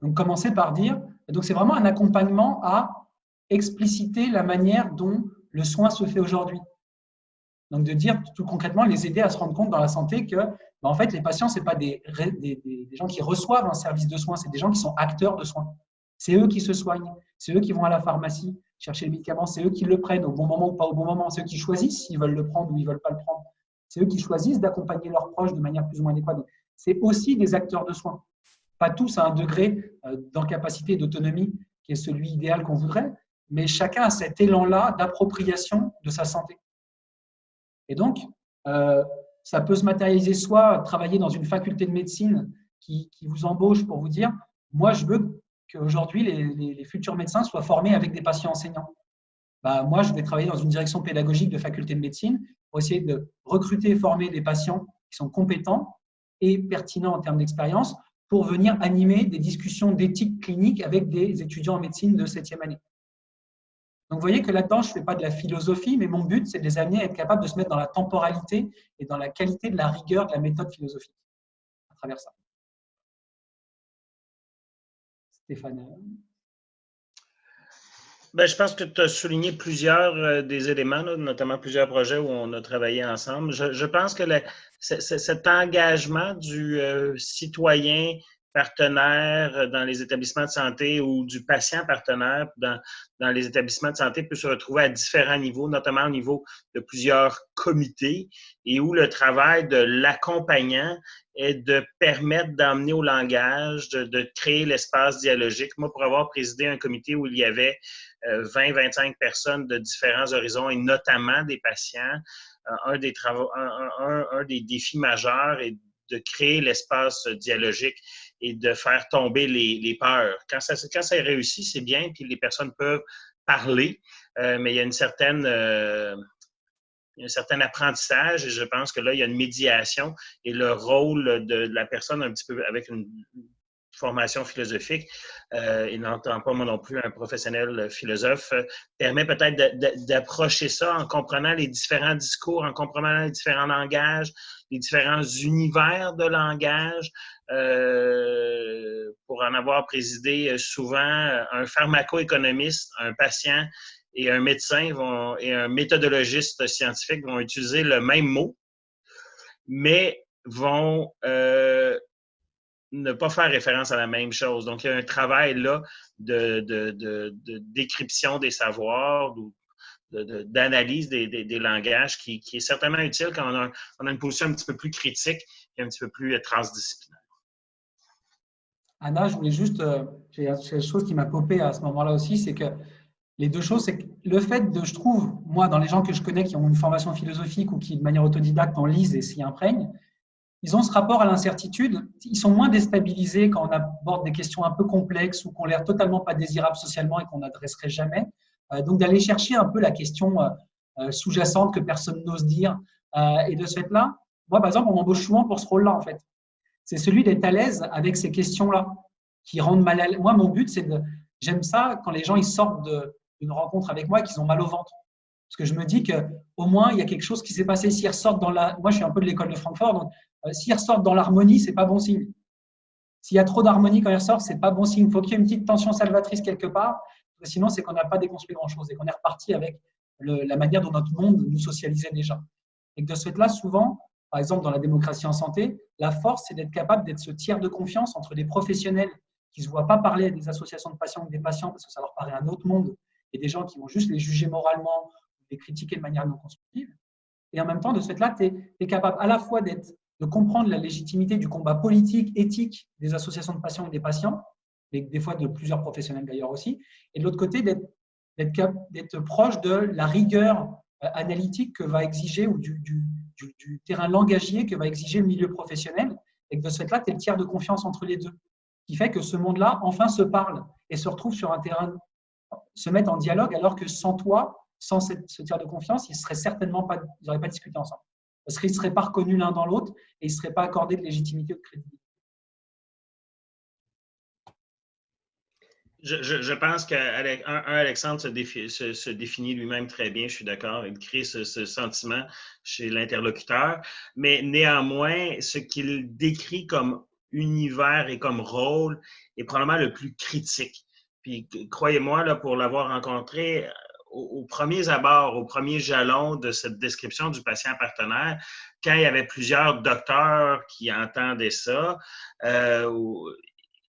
Donc, commencer par dire, donc c'est vraiment un accompagnement à expliciter la manière dont le soin se fait aujourd'hui. Donc, de dire tout concrètement, les aider à se rendre compte dans la santé que, en fait, les patients, ce n'est pas des gens qui reçoivent un service de soins, c'est des gens qui sont acteurs de soins. C'est eux qui se soignent, c'est eux qui vont à la pharmacie chercher le médicament, c'est eux qui le prennent au bon moment ou pas au bon moment, c'est eux qui choisissent s'ils veulent le prendre ou ils ne veulent pas le prendre. C'est eux qui choisissent d'accompagner leurs proches de manière plus ou moins adéquate. C'est aussi des acteurs de soins. Pas tous à un degré d'incapacité et d'autonomie qui est celui idéal qu'on voudrait, mais chacun a cet élan-là d'appropriation de sa santé. Et donc, ça peut se matérialiser soit travailler dans une faculté de médecine qui vous embauche pour vous dire « moi, je veux qu'aujourd'hui, les futurs médecins soient formés avec des patients enseignants ». Moi, je vais travailler dans une direction pédagogique de faculté de médecine pour essayer de recruter et former des patients qui sont compétents et pertinents en termes d'expérience pour venir animer des discussions d'éthique clinique avec des étudiants en médecine de 7e année. Donc, vous voyez que là-dedans, je ne fais pas de la philosophie, mais mon but, c'est de les amener à être capables de se mettre dans la temporalité et dans la qualité de la rigueur de la méthode philosophique à travers ça. Stéphane. Je pense que tu as souligné plusieurs des éléments, là, notamment plusieurs projets où on a travaillé ensemble. Je pense que cet engagement du citoyen partenaire dans les établissements de santé ou du patient partenaire dans les établissements de santé peut se retrouver à différents niveaux, notamment au niveau de plusieurs comités, et où le travail de l'accompagnant est de permettre d'emmener au langage, de créer l'espace dialogique. Moi, pour avoir présidé un comité où il y avait 20-25 personnes de différents horizons, et notamment des patients, un des défis majeurs est de créer l'espace dialogique et de faire tomber les peurs. Quand ça est réussi, c'est bien, puis les personnes peuvent parler, mais il y a un certain apprentissage, et je pense que là, il y a une médiation, et le rôle de la personne un petit peu avec une formation philosophique, et n'entend pas moi non plus un professionnel philosophe, permet peut-être d'approcher ça en comprenant les différents discours, en comprenant les différents langages, les différents univers de langage. Pour en avoir présidé souvent, un pharmaco-économiste, un patient et un médecin et un méthodologiste scientifique vont utiliser le même mot, mais vont ne pas faire référence à la même chose. Donc, il y a un travail là de décryption des savoirs, d'analyse des langages qui est certainement utile quand on a une position un petit peu plus critique et un petit peu plus transdisciplinaire. Anna, je voulais juste, j'ai quelque chose qui m'a popé à ce moment-là aussi, c'est que les deux choses, c'est que le fait je trouve, moi, dans les gens que je connais qui ont une formation philosophique ou qui, de manière autodidacte, en lisent et s'y imprègnent, ils ont ce rapport à l'incertitude, ils sont moins déstabilisés quand on aborde des questions un peu complexes ou qu'on l'air totalement pas désirable socialement et qu'on n'adresserait jamais. Donc, d'aller chercher un peu la question sous-jacente que personne n'ose dire. Et de ce fait-là, moi, par exemple, on m'embauche souvent pour ce rôle-là, en fait. C'est celui d'être à l'aise avec ces questions-là qui rendent mal à l'aise. Moi, mon but, j'aime ça quand les gens ils sortent d'une rencontre avec moi et qu'ils ont mal au ventre. Parce que je me dis qu'au moins, il y a quelque chose qui s'est passé. S'ils ressortent moi, je suis un peu de l'école de Francfort, donc s'ils ressortent dans l'harmonie, c'est pas bon signe. S'il y a trop d'harmonie quand ils ressortent, c'est pas bon signe. Il faut qu'il y ait une petite tension salvatrice quelque part. Sinon, c'est qu'on n'a pas déconstruit grand-chose et qu'on est reparti avec la manière dont notre monde nous socialisait déjà. Et que de ce fait-là, souvent, par exemple, dans la démocratie en santé, la force, c'est d'être capable d'être ce tiers de confiance entre des professionnels qui ne se voient pas parler à des associations de patients ou des patients parce que ça leur paraît un autre monde, et des gens qui vont juste les juger moralement, les critiquer de manière non constructive. Et en même temps, de ce fait-là, tu es capable à la fois de comprendre la légitimité du combat politique, éthique des associations de patients ou des patients, et des fois de plusieurs professionnels d'ailleurs aussi, et de l'autre côté, d'être proche de la rigueur analytique que va exiger, ou du terrain langagier que va exiger le milieu professionnel, et que de ce fait-là, tu es le tiers de confiance entre les deux, qui fait que ce monde-là, enfin, se parle et se retrouve sur un terrain, se met en dialogue, alors que sans toi, sans ce tiers de confiance, ils n'auraient pas discuté ensemble. Parce qu'ils ne seraient pas reconnus l'un dans l'autre et ils ne seraient pas accordés de légitimité ou de crédibilité. Je pense qu'Alexandre se définit lui-même très bien, je suis d'accord, il crée ce sentiment chez l'interlocuteur, mais néanmoins, ce qu'il décrit comme univers et comme rôle est probablement le plus critique. Puis croyez-moi, là, pour l'avoir rencontré aux premiers abords, aux premiers jalons de cette description du patient partenaire, quand il y avait plusieurs docteurs qui entendaient ça,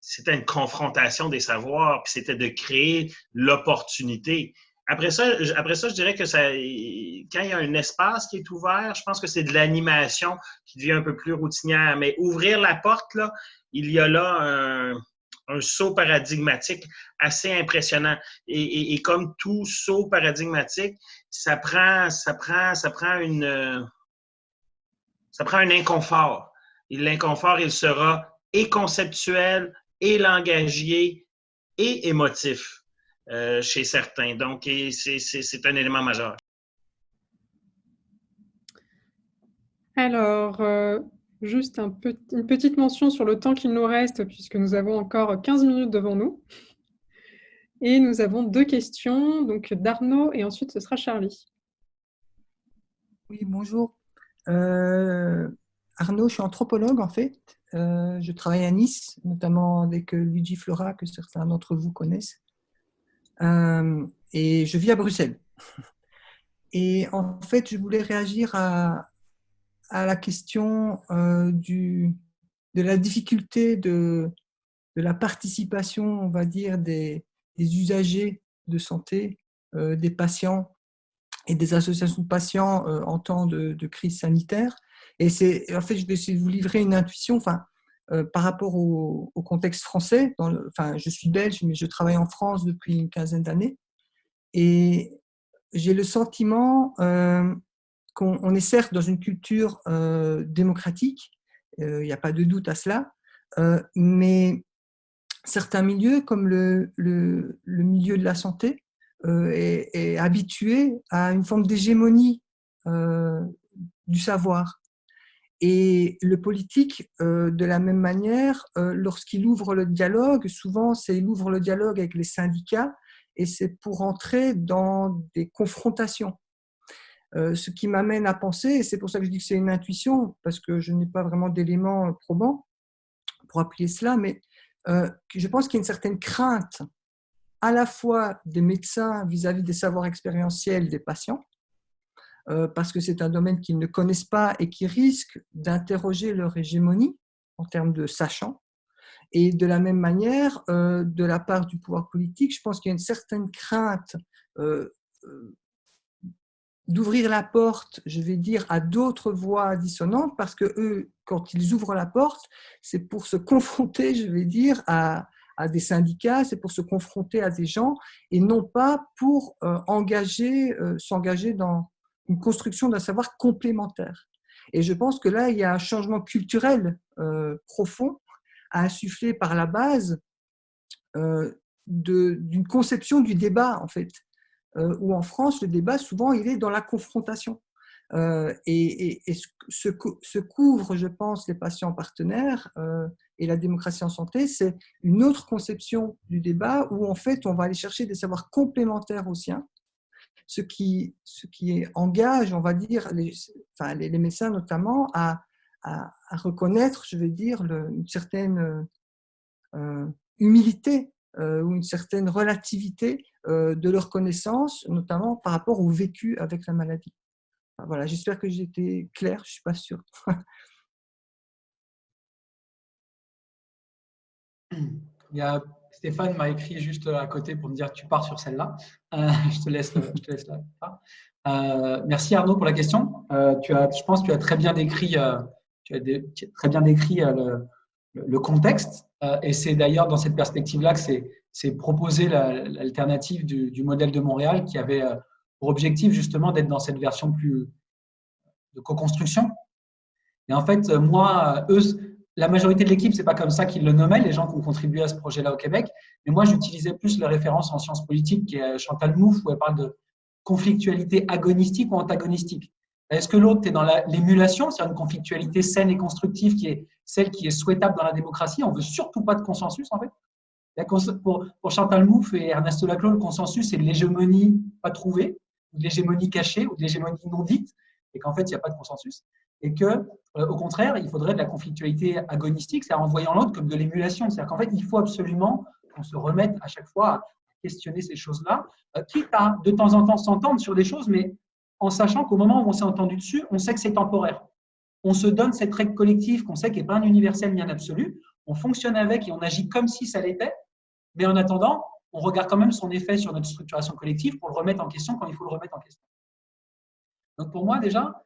c'était une confrontation des savoirs, puis c'était de créer l'opportunité. Après ça, je dirais que quand il y a un espace qui est ouvert, je pense que c'est de l'animation qui devient un peu plus routinière. Mais ouvrir la porte, là, il y a là un saut paradigmatique assez impressionnant. Et comme tout saut paradigmatique, ça prend un inconfort. Et l'inconfort, il sera et conceptuel, et langagier, et émotif chez certains. Donc, c'est un élément majeur. Alors, juste une petite mention sur le temps qu'il nous reste, puisque nous avons encore 15 minutes devant nous. Et nous avons 2 questions, donc d'Arnaud et ensuite ce sera Charlie. Oui, bonjour. Arnaud, je suis anthropologue en fait. Je travaille à Nice, notamment avec Luigi Flora, que certains d'entre vous connaissent. Et je vis à Bruxelles. Et en fait, je voulais réagir à la question de la difficulté de la participation, on va dire, des usagers de santé, des patients et des associations de patients en temps de crise sanitaire. Et en fait, je vais essayer de vous livrer une intuition par rapport au contexte français. Je suis belge, mais je travaille en France depuis une quinzaine d'années. Et j'ai le sentiment qu'on est certes dans une culture démocratique, il n'y a pas de doute à cela, mais certains milieux, comme le milieu de la santé, est habitué à une forme d'hégémonie du savoir. Et le politique, de la même manière, lorsqu'il ouvre le dialogue, souvent il ouvre le dialogue avec les syndicats et c'est pour entrer dans des confrontations. Ce qui m'amène à penser, et c'est pour ça que je dis que c'est une intuition, parce que je n'ai pas vraiment d'éléments probants pour appuyer cela, mais je pense qu'il y a une certaine crainte à la fois des médecins vis-à-vis des savoirs expérientiels des patients, parce que c'est un domaine qu'ils ne connaissent pas et qui risque d'interroger leur hégémonie en termes de sachants. Et de la même manière, de la part du pouvoir politique, je pense qu'il y a une certaine crainte d'ouvrir la porte, je vais dire, à d'autres voix dissonantes, parce que eux, quand ils ouvrent la porte, c'est pour se confronter, je vais dire, à des syndicats, c'est pour se confronter à des gens, et non pas pour s'engager dans une construction d'un savoir complémentaire. Et je pense que là, il y a un changement culturel profond à insuffler par la base d'une conception du débat, en fait. Où en France, le débat, souvent, il est dans la confrontation. Et ce qu'ouvrent, je pense, les patients partenaires et la démocratie en santé, c'est une autre conception du débat où, en fait, on va aller chercher des savoirs complémentaires aux siens, ce qui engage, on va dire, les médecins notamment à reconnaître, je veux dire, une certaine humilité ou une certaine relativité de leurs connaissances, notamment par rapport au vécu avec la maladie. Voilà, j'espère que j'ai été clair, je ne suis pas sûre. Stéphane m'a écrit juste à côté pour me dire tu pars sur celle-là. Je te laisse là. Merci Arnaud pour la question. Je pense que tu as très bien décrit, le contexte. Et c'est d'ailleurs dans cette perspective-là que c'est proposé l'alternative du modèle de Montréal qui avait pour objectif justement d'être dans cette version plus de co-construction. Et en fait, moi, la majorité de l'équipe, c'est pas comme ça qu'ils le nommaient, les gens qui ont contribué à ce projet-là au Québec. Mais moi, j'utilisais plus la référence en sciences politiques qui est Chantal Mouffe, où elle parle de conflictualité agonistique ou antagonistique. Est-ce que l'autre est dans l'émulation, c'est-à-dire une conflictualité saine et constructive qui est celle qui est souhaitable dans la démocratie? On veut surtout pas de consensus, en fait. Pour Chantal Mouffe et Ernesto Laclau, le consensus, c'est de l'hégémonie pas trouvée, ou de l'hégémonie cachée, ou de l'hégémonie non dite, et qu'en fait, il n'y a pas de consensus. Et que, au contraire, il faudrait de la conflictualité agonistique, c'est-à-dire en voyant l'autre comme de l'émulation. C'est-à-dire qu'en fait, il faut absolument qu'on se remette à chaque fois à questionner ces choses-là, quitte à de temps en temps s'entendre sur des choses, mais en sachant qu'au moment où on s'est entendu dessus, on sait que c'est temporaire. On se donne cette règle collective qu'on sait qui n'est pas un universel ni un absolu, on fonctionne avec et on agit comme si ça l'était, mais en attendant, on regarde quand même son effet sur notre structuration collective pour le remettre en question quand il faut le remettre en question. Donc pour moi, déjà,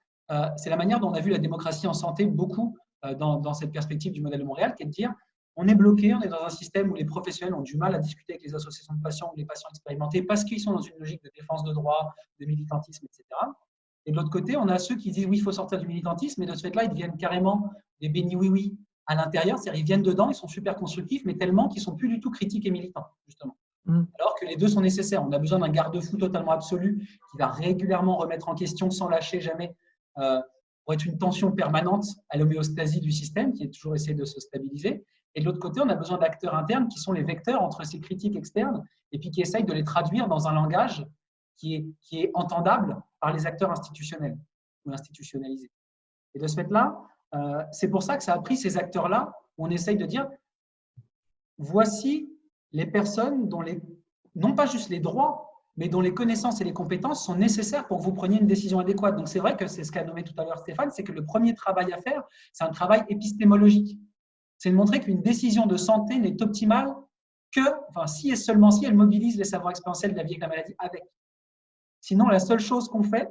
c'est la manière dont on a vu la démocratie en santé beaucoup dans cette perspective du modèle de Montréal, qui est de dire on est bloqué, on est dans un système où les professionnels ont du mal à discuter avec les associations de patients ou les patients expérimentés parce qu'ils sont dans une logique de défense de droits, de militantisme, etc. Et de l'autre côté, on a ceux qui disent oui, il faut sortir du militantisme, mais de ce fait-là, ils deviennent carrément des bénis oui-oui à l'intérieur, c'est-à-dire ils viennent dedans, ils sont super constructifs, mais tellement qu'ils ne sont plus du tout critiques et militants, justement. Alors que les deux sont nécessaires. On a besoin d'un garde-fou totalement absolu qui va régulièrement remettre en question sans lâcher jamais, pour être une tension permanente à l'homéostasie du système qui est toujours essayé de se stabiliser. Et de l'autre côté, on a besoin d'acteurs internes qui sont les vecteurs entre ces critiques externes et puis qui essayent de les traduire dans un langage qui est entendable par les acteurs institutionnels ou institutionnalisés. Et de ce fait-là, c'est pour ça que ça a pris ces acteurs-là où on essaye de dire voici les personnes dont non pas juste les droits, mais dont les connaissances et les compétences sont nécessaires pour que vous preniez une décision adéquate. Donc c'est vrai que c'est ce qu'a nommé tout à l'heure Stéphane, c'est que le premier travail à faire, c'est un travail épistémologique. C'est de montrer qu'une décision de santé n'est optimale que, si et seulement si elle mobilise les savoirs expérientiels de la vie avec la maladie avec. Sinon, la seule chose qu'on fait,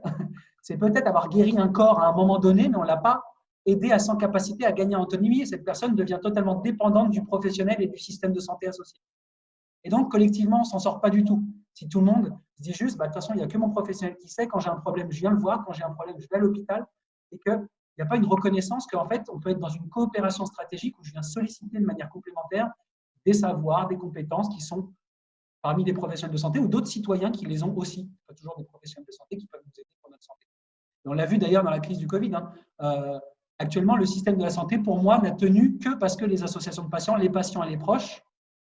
c'est peut-être avoir guéri un corps à un moment donné, mais on ne l'a pas aidé à sans capacité à gagner en autonomie et cette personne devient totalement dépendante du professionnel et du système de santé associé. Et donc, collectivement, on ne s'en sort pas du tout. Si tout le monde se dit juste, de toute façon, il n'y a que mon professionnel qui sait, quand j'ai un problème, je viens le voir, quand j'ai un problème, je vais à l'hôpital, et qu'il n'y a pas une reconnaissance qu'en fait, on peut être dans une coopération stratégique où je viens solliciter de manière complémentaire des savoirs, des compétences qui sont parmi des professionnels de santé ou d'autres citoyens qui les ont aussi. Pas toujours des professionnels de santé qui peuvent nous aider pour notre santé. Et on l'a vu d'ailleurs dans la crise du Covid. Actuellement, le système de la santé, pour moi, n'a tenu que parce que les associations de patients et les proches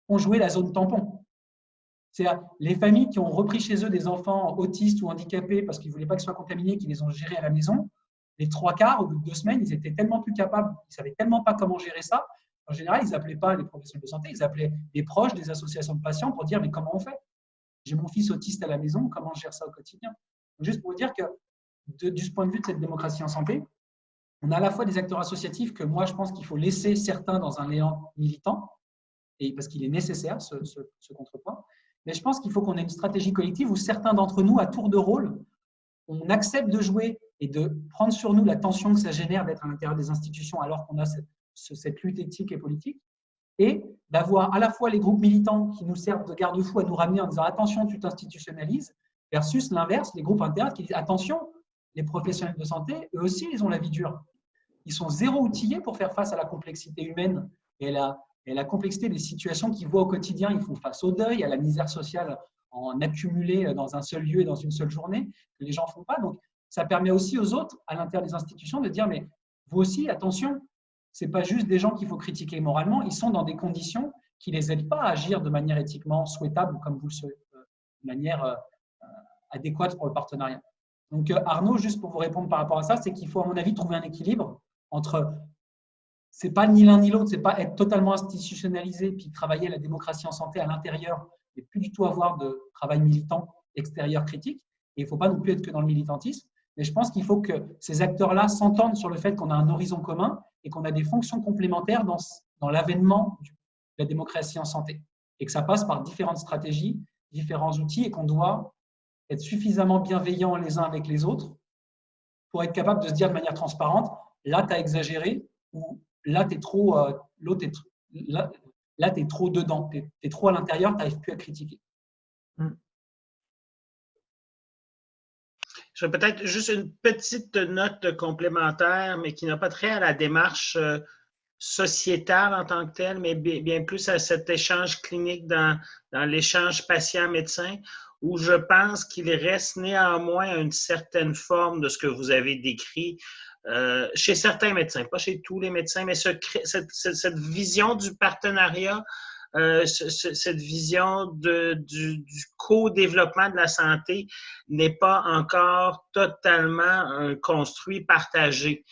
ont joué la zone tampon. C'est-à-dire les familles qui ont repris chez eux des enfants autistes ou handicapés parce qu'ils ne voulaient pas qu'ils soient contaminés, qui les ont gérés à la maison, les 3/4, au bout de 2 semaines, ils étaient tellement plus capables, ils ne savaient tellement pas comment gérer ça. En général, ils n'appelaient pas les professionnels de santé, ils appelaient les proches des associations de patients pour dire « mais comment on fait? J'ai mon fils autiste à la maison, comment je gère ça au quotidien ?» Donc, juste pour vous dire que du point de vue de cette démocratie en santé, on a à la fois des acteurs associatifs que moi, je pense qu'il faut laisser certains dans un élan militant, et parce qu'il est nécessaire, ce contrepoids. Mais je pense qu'il faut qu'on ait une stratégie collective où certains d'entre nous, à tour de rôle, on accepte de jouer et de prendre sur nous la tension que ça génère d'être à l'intérieur des institutions alors qu'on a cette lutte éthique et politique, et d'avoir à la fois les groupes militants qui nous servent de garde-fou à nous ramener en disant « attention, tu t'institutionnalises », versus l'inverse, les groupes internes qui disent « attention, les professionnels de santé, eux aussi, ils ont la vie dure. Ils sont zéro outillés pour faire face à la complexité humaine et la complexité des situations qu'ils voient au quotidien. Ils font face au deuil, à la misère sociale en accumulée dans un seul lieu et dans une seule journée, que les gens ne font pas. Donc, ça permet aussi aux autres, à l'intérieur des institutions, de dire, mais vous aussi, attention, ce n'est pas juste des gens qu'il faut critiquer moralement, ils sont dans des conditions qui ne les aident pas à agir de manière éthiquement souhaitable, comme vous le souhaitez, de manière adéquate pour le partenariat. Donc, Arnaud, juste pour vous répondre par rapport à ça, c'est qu'il faut, à mon avis, trouver un équilibre entre, c'est pas ni l'un ni l'autre, c'est pas être totalement institutionnalisé puis travailler la démocratie en santé à l'intérieur et plus du tout avoir de travail militant extérieur critique. Et il ne faut pas non plus être que dans le militantisme. Mais je pense qu'il faut que ces acteurs-là s'entendent sur le fait qu'on a un horizon commun et qu'on a des fonctions complémentaires dans l'avènement de la démocratie en santé. Et que ça passe par différentes stratégies, différents outils et qu'on doit être suffisamment bienveillants les uns avec les autres pour être capable de se dire de manière transparente, là, tu as exagéré ou là, tu es trop, là, tu es trop dedans, tu es trop à l'intérieur, tu n'arrives plus à critiquer. Je vais peut-être juste une petite note complémentaire, mais qui n'a pas trait à la démarche sociétale en tant que telle, mais bien plus à cet échange clinique dans l'échange patient-médecin, où je pense qu'il reste néanmoins une certaine forme de ce que vous avez décrit chez certains médecins, pas chez tous les médecins, mais cette vision du partenariat, cette vision du co-développement de la santé n'est pas encore totalement construit, partagé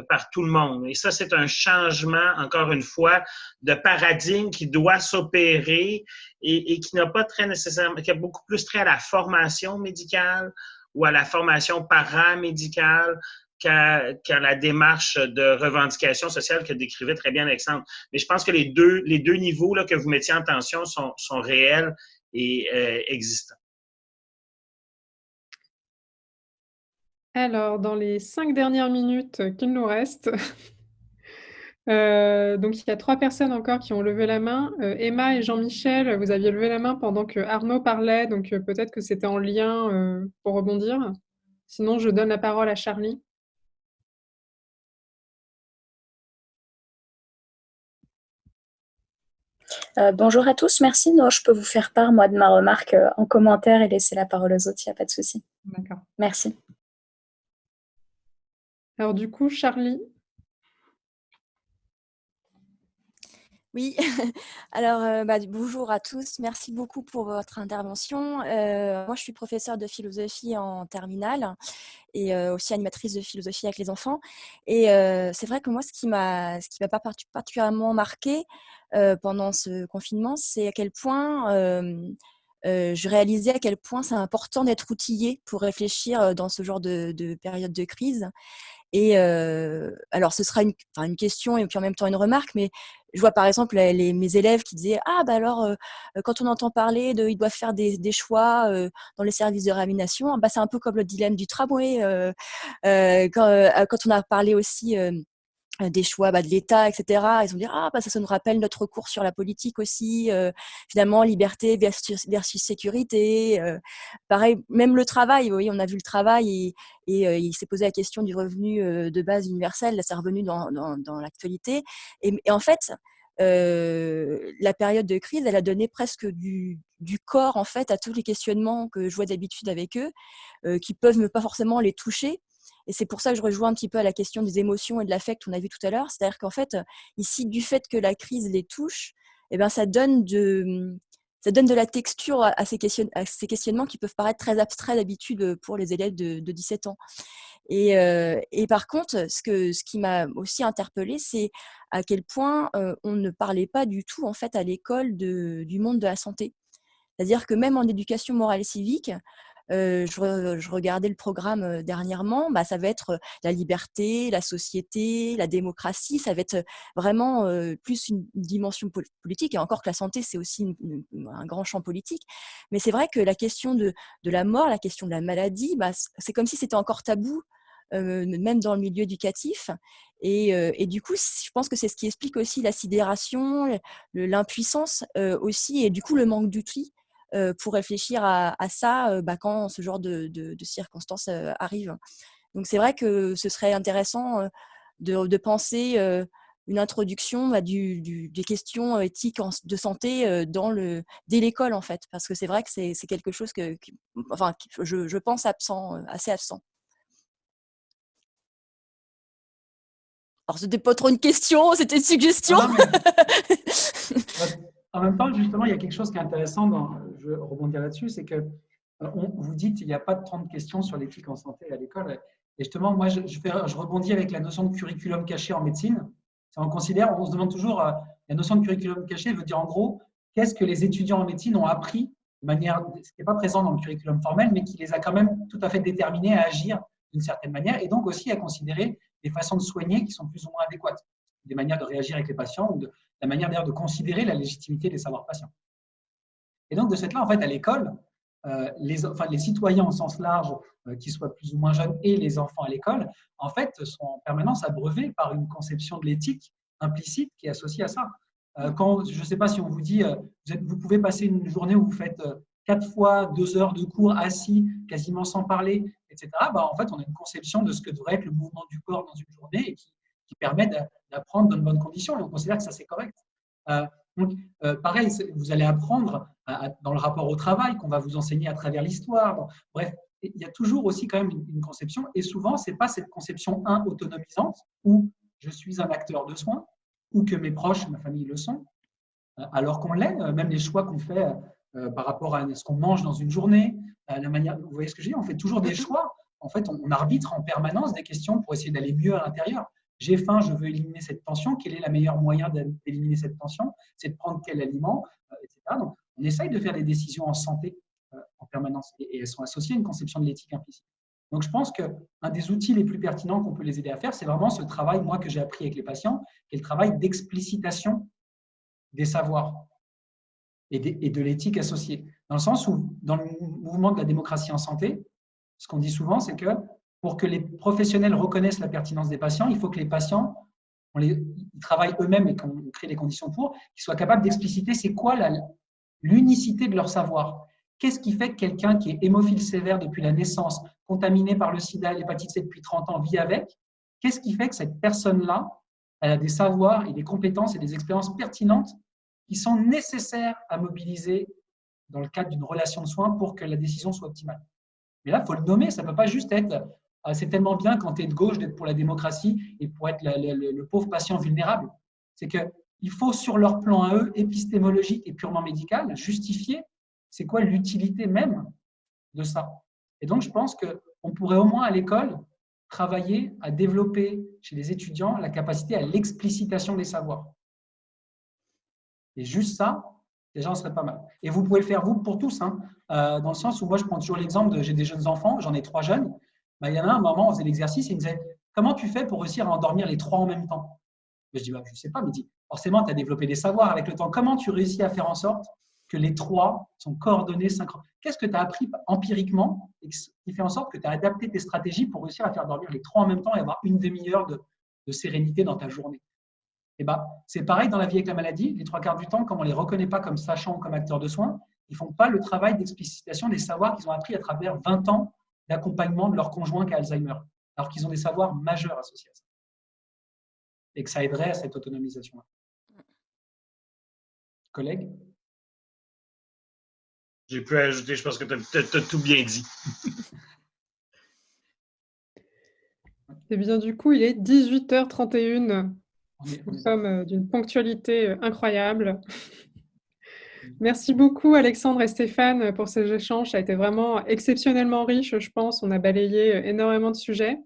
par tout le monde. Et ça, c'est un changement, encore une fois, de paradigme qui doit s'opérer et qui n'a pas très nécessairement, qui a beaucoup plus trait à la formation médicale ou à la formation paramédicale qu'à la démarche de revendication sociale que décrivait très bien Alexandre. Mais je pense que les deux niveaux là, que vous mettiez en tension sont réels et existants. Alors, dans les 5 dernières minutes qu'il nous reste, Donc, il y a 3 personnes encore qui ont levé la main. Emma et Jean-Michel, vous aviez levé la main pendant que Arnaud parlait, donc peut-être que c'était en lien pour rebondir. Sinon, je donne la parole à Charlie. Bonjour à tous, merci. Non, je peux vous faire part, moi, de ma remarque en commentaire et laisser la parole aux autres, il n'y a pas de souci. D'accord. Merci. Alors du coup, Charlie. Oui, alors bonjour à tous, merci beaucoup pour votre intervention. Moi, je suis professeure de philosophie en terminale et aussi animatrice de philosophie avec les enfants. Et c'est vrai que moi, ce qui m'a pas particulièrement marqué pendant ce confinement, c'est à quel point je réalisais à quel point c'est important d'être outillé pour réfléchir dans ce genre de période de crise. Et alors, ce sera une question et puis en même temps une remarque, mais je vois par exemple mes élèves qui disaient « Ah, bah alors, quand on entend parler ils doivent faire des choix dans les services de réanimation, bah, c'est un peu comme le dilemme du tramway. » Quand on a parlé aussi des choix de l'État, etc. Ils vont dire « Ah, bah, ça nous rappelle notre cours sur la politique aussi, finalement, liberté versus sécurité. » Pareil, même le travail, vous voyez, on a vu le travail et il s'est posé la question du revenu de base universel, là, c'est revenu dans l'actualité. Et en fait, la période de crise, elle a donné presque du corps, en fait, à tous les questionnements que je vois d'habitude avec eux, qui peuvent ne pas forcément les toucher. Et c'est pour ça que je rejoins un petit peu à la question des émotions et de l'affect qu'on a vu tout à l'heure. C'est-à-dire qu'en fait, ici, du fait que la crise les touche, eh ben, ça donne de la texture à ces questionnements qui peuvent paraître très abstraits d'habitude pour les élèves de 17 ans. Et par contre, ce qui m'a aussi interpellée, c'est à quel point on ne parlait pas du tout en fait à l'école du monde de la santé. C'est-à-dire que même en éducation morale et civique, je regardais le programme dernièrement, bah, ça va être la liberté, la société, la démocratie, ça va être vraiment plus une dimension politique, et encore que la santé, c'est aussi un grand champ politique. Mais c'est vrai que la question de la mort, la question de la maladie, bah, c'est comme si c'était encore tabou, même dans le milieu éducatif. Et du coup, je pense que c'est ce qui explique aussi la sidération, l'impuissance aussi, et du coup le manque d'outils pour réfléchir à ça quand ce genre de circonstances arrivent. Donc c'est vrai que ce serait intéressant de penser une introduction des questions éthiques de santé dès l'école en fait, parce que c'est vrai que c'est quelque chose que je pense assez absent. Alors c'était pas trop une question, c'était une suggestion. Non, mais... En même temps, justement, il y a quelque chose qui est intéressant, je vais rebondir là-dessus, c'est que vous dites qu'il n'y a pas de 30 questions sur l'éthique en santé à l'école. Et justement, moi, je rebondis avec la notion de curriculum caché en médecine. On se demande toujours, la notion de curriculum caché veut dire en gros, qu'est-ce que les étudiants en médecine ont appris de manière, ce qui n'est pas présent dans le curriculum formel, mais qui les a quand même tout à fait déterminés à agir d'une certaine manière, et donc aussi à considérer des façons de soigner qui sont plus ou moins adéquates, des manières de réagir avec les patients ou la manière d'ailleurs de considérer la légitimité des savoirs patients. Et donc, de cette là, en fait, à l'école, les citoyens au sens large, qui soient plus ou moins jeunes, et les enfants à l'école, en fait, sont en permanence abreuvés par une conception de l'éthique implicite qui est associée à ça. Je ne sais pas si on vous dit, vous pouvez passer une journée où vous faites 4 fois 2 heures de cours assis, quasiment sans parler, etc. En fait, on a une conception de ce que devrait être le mouvement du corps dans une journée et qui permet d'apprendre dans de bonnes conditions, et on considère que ça, c'est correct. Pareil, vous allez apprendre dans le rapport au travail qu'on va vous enseigner à travers l'histoire. Bref, il y a toujours aussi quand même une conception, et souvent, ce n'est pas cette conception autonomisante, où je suis un acteur de soins, ou que mes proches, ma famille le sont, alors qu'on l'est, même les choix qu'on fait par rapport à ce qu'on mange dans une journée, la manière, vous voyez ce que je dis, on fait toujours des choix. En fait, on arbitre en permanence des questions pour essayer d'aller mieux à l'intérieur. J'ai faim, je veux éliminer cette tension. Quel est le meilleur moyen d'éliminer cette tension? C'est de prendre quel aliment, etc. Donc, on essaye de faire des décisions en santé en permanence, et elles sont associées à une conception de l'éthique implicite. Donc, je pense qu'un des outils les plus pertinents qu'on peut les aider à faire, c'est vraiment ce travail, moi, que j'ai appris avec les patients, qui est le travail d'explicitation des savoirs et de l'éthique associée. Dans le sens où, dans le mouvement de la démocratie en santé, ce qu'on dit souvent, c'est que pour que les professionnels reconnaissent la pertinence des patients, il faut que les patients ils travaillent eux-mêmes et qu'on crée les conditions pour, qu'ils soient capables d'expliciter c'est quoi l'unicité de leur savoir. Qu'est-ce qui fait que quelqu'un qui est hémophile sévère depuis la naissance, contaminé par le sida et l'hépatite C depuis 30 ans, vit avec? Qu'est-ce qui fait que cette personne-là, elle a des savoirs et des compétences et des expériences pertinentes qui sont nécessaires à mobiliser dans le cadre d'une relation de soins pour que la décision soit optimale? Mais là, il faut le nommer, ça ne peut pas juste être c'est tellement bien quand tu es de gauche d'être pour la démocratie et pour être le pauvre patient vulnérable. C'est qu'il faut, sur leur plan à eux, épistémologique et purement médical, justifier c'est quoi l'utilité même de ça. Et donc, je pense qu'on pourrait au moins à l'école travailler à développer chez les étudiants la capacité à l'explicitation des savoirs. Et juste ça, déjà, on serait pas mal. Et vous pouvez le faire, vous, pour tous, hein, dans le sens où moi, je prends toujours l'exemple j'ai des jeunes enfants, j'en ai 3 jeunes. Il y en a un moment, on faisait l'exercice et il me disait « Comment tu fais pour réussir à endormir les 3 en même temps ?» Je dis « Je ne sais pas. » Mais il dit « Forcément, tu as développé des savoirs avec le temps. Comment tu réussis à faire en sorte que les 3 sont coordonnés, synchrones? Qu'est-ce que tu as appris empiriquement et qui fait en sorte que tu as adapté tes stratégies pour réussir à faire dormir les 3 en même temps et avoir une demi-heure de sérénité dans ta journée? » Et c'est pareil dans la vie avec la maladie. Les 3/4 du temps, comme on ne les reconnaît pas comme sachants ou comme acteurs de soins, ils ne font pas le travail d'explicitation des savoirs qu'ils ont appris à travers 20 ans d'accompagnement de leur conjoint qui a Alzheimer, alors qu'ils ont des savoirs majeurs associés à ça. Et que ça aiderait à cette autonomisation-là. Collègue? J'ai pu ajouter, je pense que tu as tout bien dit. Eh bien, du coup, il est 18h31. Nous sommes d'une ponctualité incroyable. Merci beaucoup, Alexandre et Stéphane, pour ces échanges. Ça a été vraiment exceptionnellement riche, je pense. On a balayé énormément de sujets.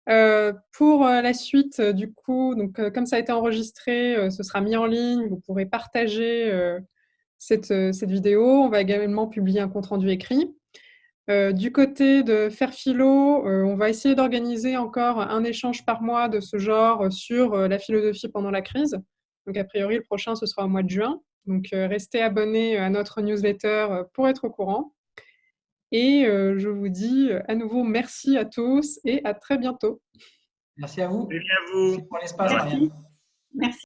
Pour la suite, du coup, donc, comme ça a été enregistré, ce sera mis en ligne. Vous pourrez partager cette vidéo. On va également publier un compte-rendu écrit. Du côté de Faire Philo, on va essayer d'organiser encore un échange par mois de ce genre sur la philosophie pendant la crise. Donc, a priori, le prochain, ce sera au mois de juin. Donc, restez abonnés à notre newsletter pour être au courant. Et je vous dis à nouveau merci à tous et à très bientôt. Merci à vous. Merci à vous. Merci pour l'espace, Merci. Marianne. Merci.